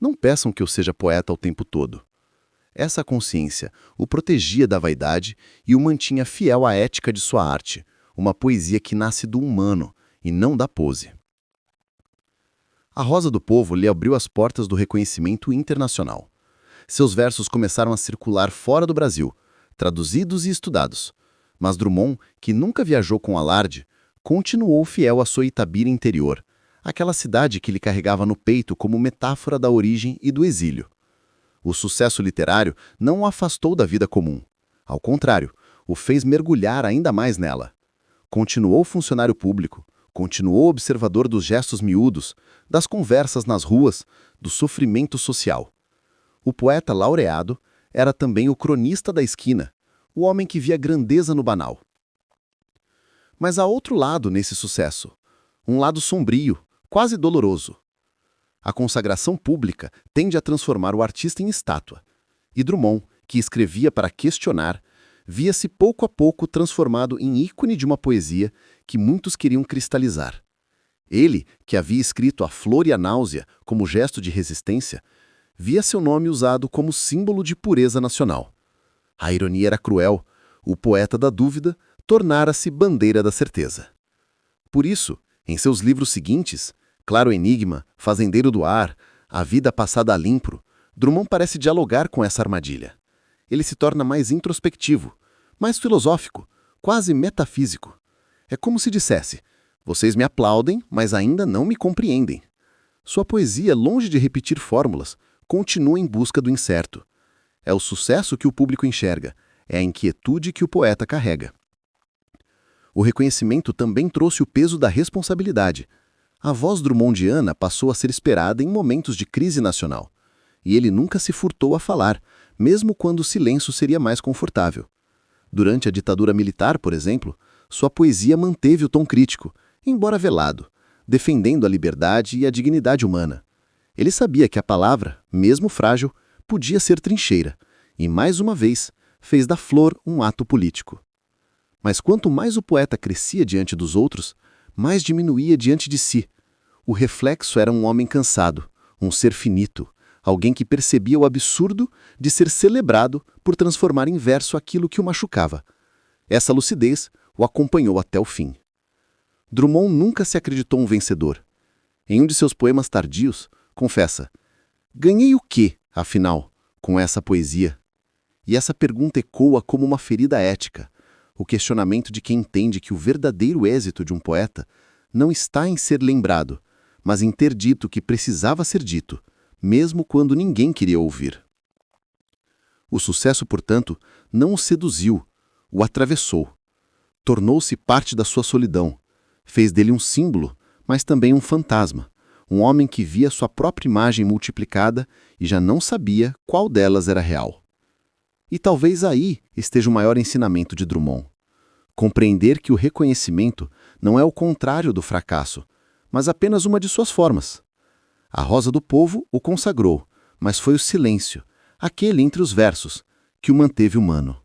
Não peçam que eu seja poeta o tempo todo." Essa consciência o protegia da vaidade e o mantinha fiel à ética de sua arte, uma poesia que nasce do humano e não da pose. A Rosa do Povo lhe abriu as portas do reconhecimento internacional. Seus versos começaram a circular fora do Brasil, traduzidos e estudados. Mas Drummond, que nunca viajou com alarde, continuou fiel à sua Itabira interior, aquela cidade que lhe carregava no peito como metáfora da origem e do exílio. O sucesso literário não o afastou da vida comum. Ao contrário, o fez mergulhar ainda mais nela. Continuou funcionário público, continuou observador dos gestos miúdos, das conversas nas ruas, do sofrimento social. O poeta laureado era também o cronista da esquina, o homem que via grandeza no banal. Mas há outro lado nesse sucesso, um lado sombrio, quase doloroso. A consagração pública tende a transformar o artista em estátua, e Drummond, que escrevia para questionar, via-se pouco a pouco transformado em ícone de uma poesia que muitos queriam cristalizar. Ele, que havia escrito A Flor e a Náusea como gesto de resistência, via seu nome usado como símbolo de pureza nacional. A ironia era cruel. O poeta da dúvida tornara-se bandeira da certeza. Por isso, em seus livros seguintes, Claro Enigma, Fazendeiro do Ar, A Vida Passada a Limpo, Drummond parece dialogar com essa armadilha. Ele se torna mais introspectivo, mais filosófico, quase metafísico. É como se dissesse: "Vocês me aplaudem, mas ainda não me compreendem." Sua poesia, longe de repetir fórmulas, continua em busca do incerto. É o sucesso que o público enxerga, é a inquietude que o poeta carrega. O reconhecimento também trouxe o peso da responsabilidade. A voz drummondiana passou a ser esperada em momentos de crise nacional. E ele nunca se furtou a falar, mesmo quando o silêncio seria mais confortável. Durante a ditadura militar, por exemplo, sua poesia manteve o tom crítico, embora velado, defendendo a liberdade e a dignidade humana. Ele sabia que a palavra, mesmo frágil, podia ser trincheira, e mais uma vez fez da flor um ato político. Mas quanto mais o poeta crescia diante dos outros, mais diminuía diante de si. O reflexo era um homem cansado, um ser finito, alguém que percebia o absurdo de ser celebrado por transformar em verso aquilo que o machucava. Essa lucidez o acompanhou até o fim. Drummond nunca se acreditou um vencedor. Em um de seus poemas tardios, confessa: ganhei o quê, afinal, com essa poesia? E essa pergunta ecoa como uma ferida ética, o questionamento de quem entende que o verdadeiro êxito de um poeta não está em ser lembrado, mas em ter dito o que precisava ser dito, mesmo quando ninguém queria ouvir. O sucesso, portanto, não o seduziu, o atravessou. Tornou-se parte da sua solidão, fez dele um símbolo, mas também um fantasma, um homem que via sua própria imagem multiplicada e já não sabia qual delas era real. E talvez aí esteja o maior ensinamento de Drummond. Compreender que o reconhecimento não é o contrário do fracasso, mas apenas uma de suas formas. A Rosa do Povo o consagrou, mas foi o silêncio, aquele entre os versos, que o manteve humano.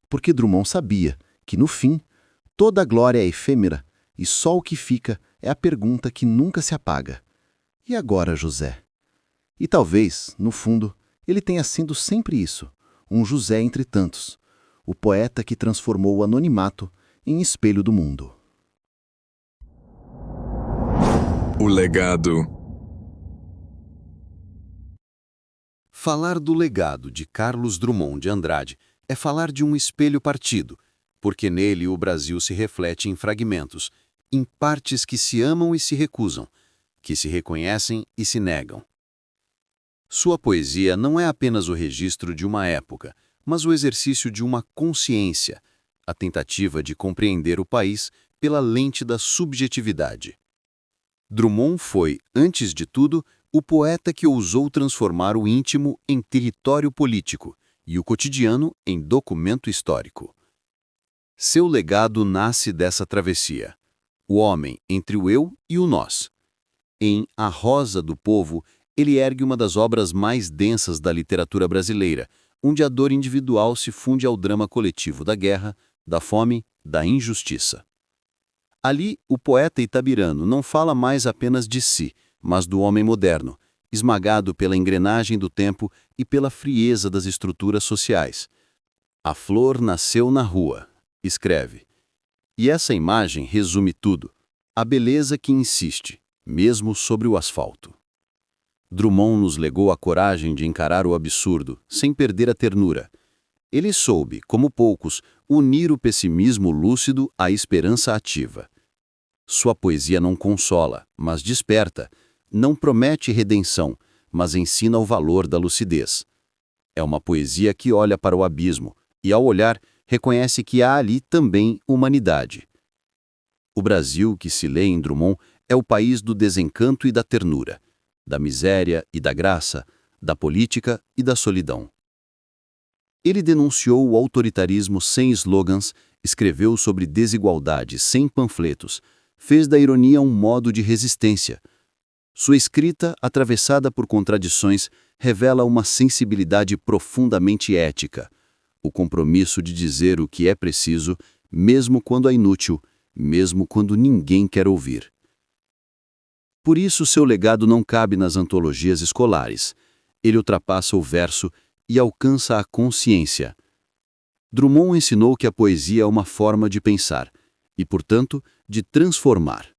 Porque Drummond sabia que, no fim, toda a glória é efêmera e só o que fica é a pergunta que nunca se apaga. E agora, José? E talvez, no fundo, ele tenha sido sempre isso, um José entre tantos, o poeta que transformou o anonimato em espelho do mundo. O legado. Falar do legado de Carlos Drummond de Andrade é falar de um espelho partido, porque nele o Brasil se reflete em fragmentos, em partes que se amam e se recusam, que se reconhecem e se negam. Sua poesia não é apenas o registro de uma época, mas o exercício de uma consciência, a tentativa de compreender o país pela lente da subjetividade. Drummond foi, antes de tudo, o poeta que ousou transformar o íntimo em território político e o cotidiano em documento histórico. Seu legado nasce dessa travessia, o homem entre o eu e o nós. Em A Rosa do Povo, ele ergue uma das obras mais densas da literatura brasileira, onde a dor individual se funde ao drama coletivo da guerra, da fome, da injustiça. Ali, o poeta itabirano não fala mais apenas de si, mas do homem moderno, esmagado pela engrenagem do tempo e pela frieza das estruturas sociais. A flor nasceu na rua, escreve. E essa imagem resume tudo, a beleza que insiste, mesmo sobre o asfalto. Drummond nos legou a coragem de encarar o absurdo, sem perder a ternura. Ele soube, como poucos, unir o pessimismo lúcido à esperança ativa. Sua poesia não consola, mas desperta, não promete redenção, mas ensina o valor da lucidez. É uma poesia que olha para o abismo e, ao olhar, reconhece que há ali também humanidade. O Brasil que se lê em Drummond é o país do desencanto e da ternura, da miséria e da graça, da política e da solidão. Ele denunciou o autoritarismo sem slogans, escreveu sobre desigualdade sem panfletos, fez da ironia um modo de resistência. Sua escrita, atravessada por contradições, revela uma sensibilidade profundamente ética, o compromisso de dizer o que é preciso, mesmo quando é inútil, mesmo quando ninguém quer ouvir. Por isso, seu legado não cabe nas antologias escolares. Ele ultrapassa o verso e alcança a consciência. Drummond ensinou que a poesia é uma forma de pensar e, portanto, de transformar.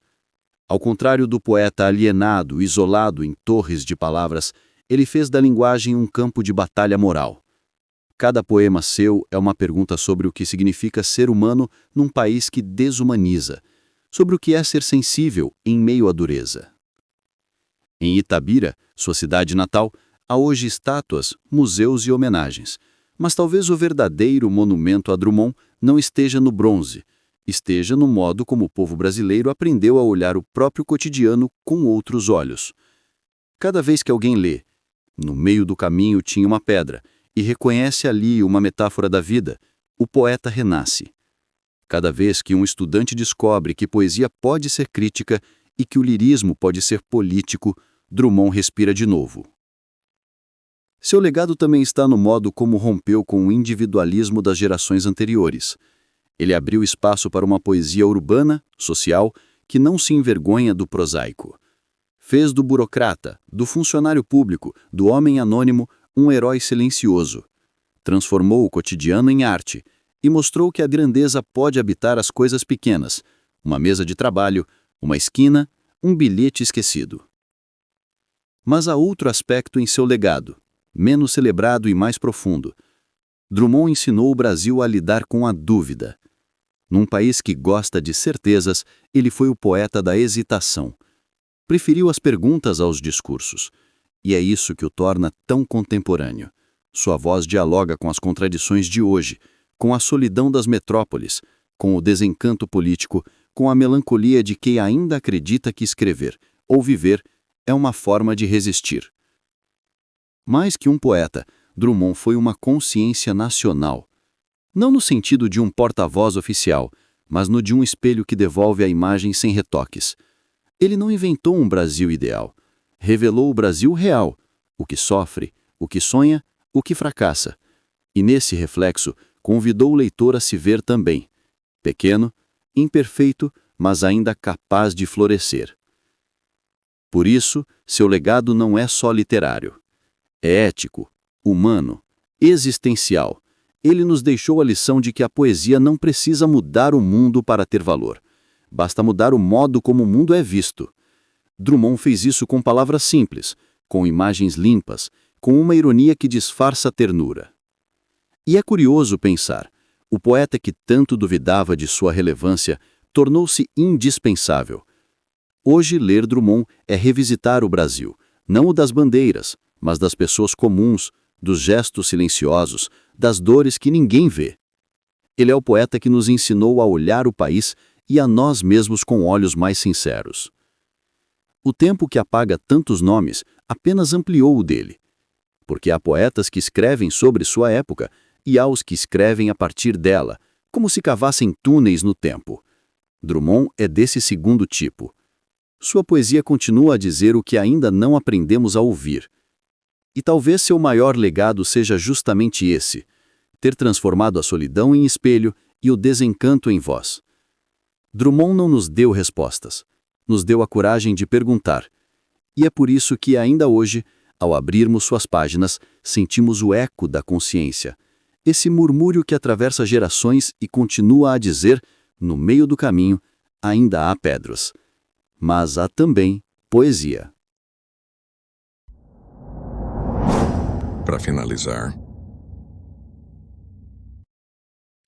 Ao contrário do poeta alienado, isolado em torres de palavras, ele fez da linguagem um campo de batalha moral. Cada poema seu é uma pergunta sobre o que significa ser humano num país que desumaniza, sobre o que é ser sensível em meio à dureza. Em Itabira, sua cidade natal, há hoje estátuas, museus e homenagens, mas talvez o verdadeiro monumento a Drummond não esteja no bronze, esteja no modo como o povo brasileiro aprendeu a olhar o próprio cotidiano com outros olhos. Cada vez que alguém lê, no meio do caminho tinha uma pedra, e reconhece ali uma metáfora da vida, o poeta renasce. Cada vez que um estudante descobre que poesia pode ser crítica e que o lirismo pode ser político, Drummond respira de novo. Seu legado também está no modo como rompeu com o individualismo das gerações anteriores. Ele abriu espaço para uma poesia urbana, social, que não se envergonha do prosaico. Fez do burocrata, do funcionário público, do homem anônimo, um herói silencioso. Transformou o cotidiano em arte, e mostrou que a grandeza pode habitar as coisas pequenas, uma mesa de trabalho, uma esquina, um bilhete esquecido. Mas há outro aspecto em seu legado, menos celebrado e mais profundo. Drummond ensinou o Brasil a lidar com a dúvida. Num país que gosta de certezas, ele foi o poeta da hesitação. Preferiu as perguntas aos discursos. E é isso que o torna tão contemporâneo. Sua voz dialoga com as contradições de hoje, com a solidão das metrópoles, com o desencanto político, com a melancolia de quem ainda acredita que escrever ou viver é uma forma de resistir. Mais que um poeta, Drummond foi uma consciência nacional. Não no sentido de um porta-voz oficial, mas no de um espelho que devolve a imagem sem retoques. Ele não inventou um Brasil ideal. Revelou o Brasil real, o que sofre, o que sonha, o que fracassa. E nesse reflexo, convidou o leitor a se ver também. Pequeno, imperfeito, mas ainda capaz de florescer. Por isso, seu legado não é só literário. É ético, humano, existencial. Ele nos deixou a lição de que a poesia não precisa mudar o mundo para ter valor. Basta mudar o modo como o mundo é visto. Drummond fez isso com palavras simples, com imagens limpas, com uma ironia que disfarça a ternura. E é curioso pensar, o poeta que tanto duvidava de sua relevância tornou-se indispensável. Hoje, ler Drummond é revisitar o Brasil, não o das bandeiras, mas das pessoas comuns, dos gestos silenciosos, das dores que ninguém vê. Ele é o poeta que nos ensinou a olhar o país e a nós mesmos com olhos mais sinceros. O tempo que apaga tantos nomes apenas ampliou o dele, porque há poetas que escrevem sobre sua época e há os que escrevem a partir dela, como se cavassem túneis no tempo. Drummond é desse segundo tipo. Sua poesia continua a dizer o que ainda não aprendemos a ouvir. E talvez seu maior legado seja justamente esse, ter transformado a solidão em espelho e o desencanto em voz. Drummond não nos deu respostas, nos deu a coragem de perguntar. E é por isso que ainda hoje, ao abrirmos suas páginas, sentimos o eco da consciência, esse murmúrio que atravessa gerações e continua a dizer, no meio do caminho, ainda há pedras. Mas há também poesia. Para finalizar,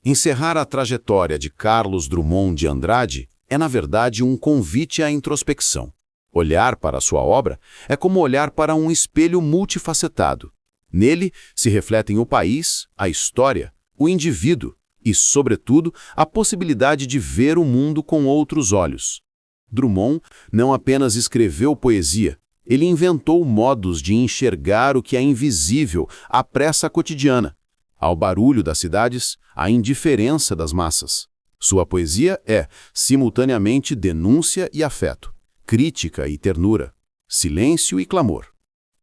Encerrar a trajetória de Carlos Drummond de Andrade é, na verdade, um convite à introspecção. Olhar para a sua obra é como olhar para um espelho multifacetado. Nele se refletem o país, a história, o indivíduo e, sobretudo, a possibilidade de ver o mundo com outros olhos. Drummond não apenas escreveu poesia, ele inventou modos de enxergar o que é invisível à pressa cotidiana, ao barulho das cidades, à indiferença das massas. Sua poesia é, simultaneamente, denúncia e afeto, crítica e ternura, silêncio e clamor.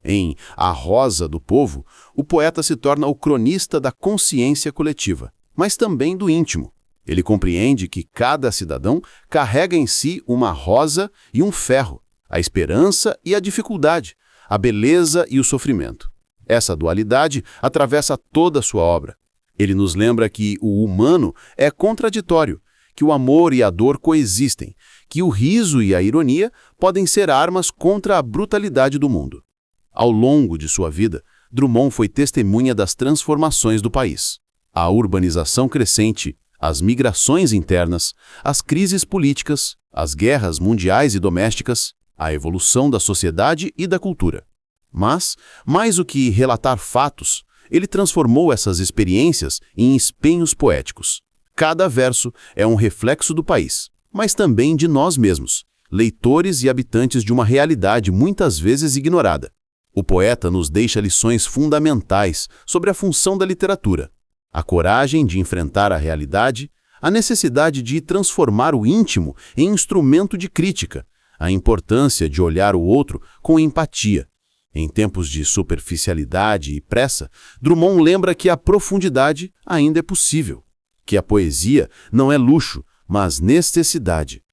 Em A Rosa do Povo, o poeta se torna o cronista da consciência coletiva, mas também do íntimo. Ele compreende que cada cidadão carrega em si uma rosa e um ferro, a esperança e a dificuldade, a beleza e o sofrimento. Essa dualidade atravessa toda a sua obra. Ele nos lembra que o humano é contraditório, que o amor e a dor coexistem, que o riso e a ironia podem ser armas contra a brutalidade do mundo. Ao longo de sua vida, Drummond foi testemunha das transformações do país. A urbanização crescente, as migrações internas, as crises políticas, as guerras mundiais e domésticas, a evolução da sociedade e da cultura. Mas, mais do que relatar fatos, ele transformou essas experiências em espinhos poéticos. Cada verso é um reflexo do país, mas também de nós mesmos, leitores e habitantes de uma realidade muitas vezes ignorada. O poeta nos deixa lições fundamentais sobre a função da literatura, a coragem de enfrentar a realidade, a necessidade de transformar o íntimo em instrumento de crítica, a importância de olhar o outro com empatia. Em tempos de superficialidade e pressa, Drummond lembra que a profundidade ainda é possível, que a poesia não é luxo, mas necessidade.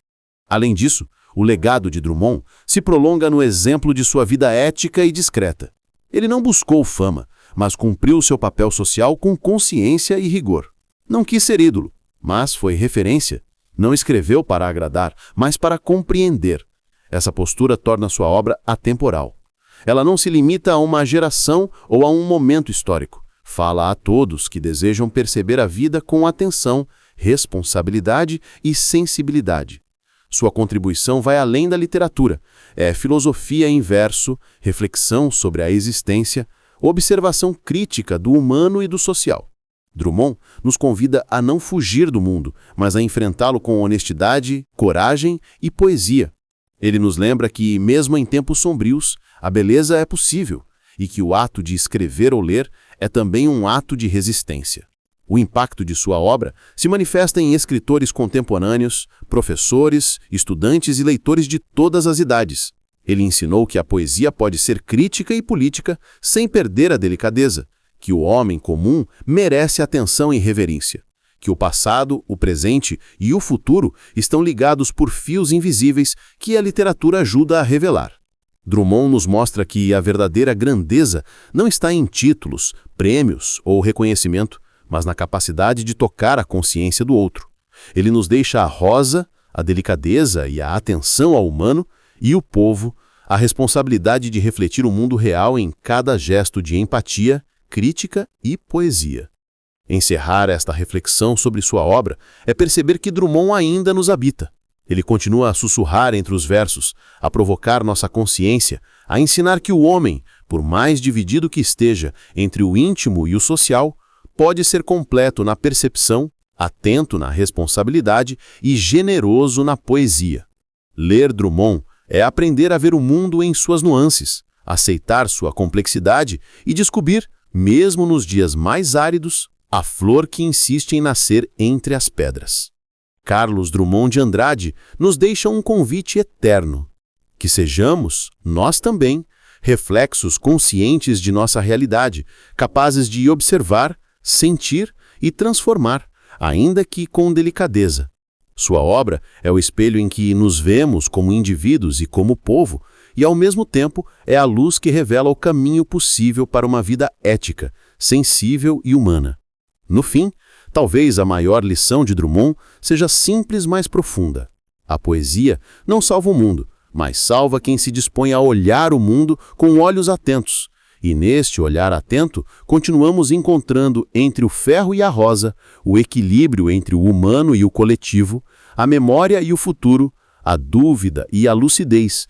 Além disso, o legado de Drummond se prolonga no exemplo de sua vida ética e discreta. Ele não buscou fama, mas cumpriu seu papel social com consciência e rigor. Não quis ser ídolo, mas foi referência. Não escreveu para agradar, mas para compreender. Essa postura torna sua obra atemporal. Ela não se limita a uma geração ou a um momento histórico. Fala a todos que desejam perceber a vida com atenção, responsabilidade e sensibilidade. Sua contribuição vai além da literatura. É filosofia em verso, reflexão sobre a existência, observação crítica do humano e do social. Drummond nos convida a não fugir do mundo, mas a enfrentá-lo com honestidade, coragem e poesia. Ele nos lembra que, mesmo em tempos sombrios, a beleza é possível e que o ato de escrever ou ler é também um ato de resistência. O impacto de sua obra se manifesta em escritores contemporâneos, professores, estudantes e leitores de todas as idades. Ele ensinou que a poesia pode ser crítica e política sem perder a delicadeza, que o homem comum merece atenção e reverência, que o passado, o presente e o futuro estão ligados por fios invisíveis que a literatura ajuda a revelar. Drummond nos mostra que a verdadeira grandeza não está em títulos, prêmios ou reconhecimento, mas na capacidade de tocar a consciência do outro. Ele nos deixa a rosa, a delicadeza e a atenção ao humano e o povo, a responsabilidade de refletir o mundo real em cada gesto de empatia, crítica e poesia. Encerrar esta reflexão sobre sua obra é perceber que Drummond ainda nos habita. Ele continua a sussurrar entre os versos, a provocar nossa consciência, a ensinar que o homem, por mais dividido que esteja entre o íntimo e o social, pode ser completo na percepção, atento na responsabilidade e generoso na poesia. Ler Drummond é aprender a ver o mundo em suas nuances, aceitar sua complexidade e descobrir, mesmo nos dias mais áridos, a flor que insiste em nascer entre as pedras. Carlos Drummond de Andrade nos deixa um convite eterno. Que sejamos, nós também, reflexos conscientes de nossa realidade, capazes de observar, sentir e transformar, ainda que com delicadeza. Sua obra é o espelho em que nos vemos como indivíduos e como povo, e ao mesmo tempo é a luz que revela o caminho possível para uma vida ética, sensível e humana. No fim, talvez a maior lição de Drummond seja simples, mas profunda. A poesia não salva o mundo, mas salva quem se dispõe a olhar o mundo com olhos atentos. E neste olhar atento, continuamos encontrando entre o ferro e a rosa, o equilíbrio entre o humano e o coletivo, a memória e o futuro, a dúvida e a lucidez,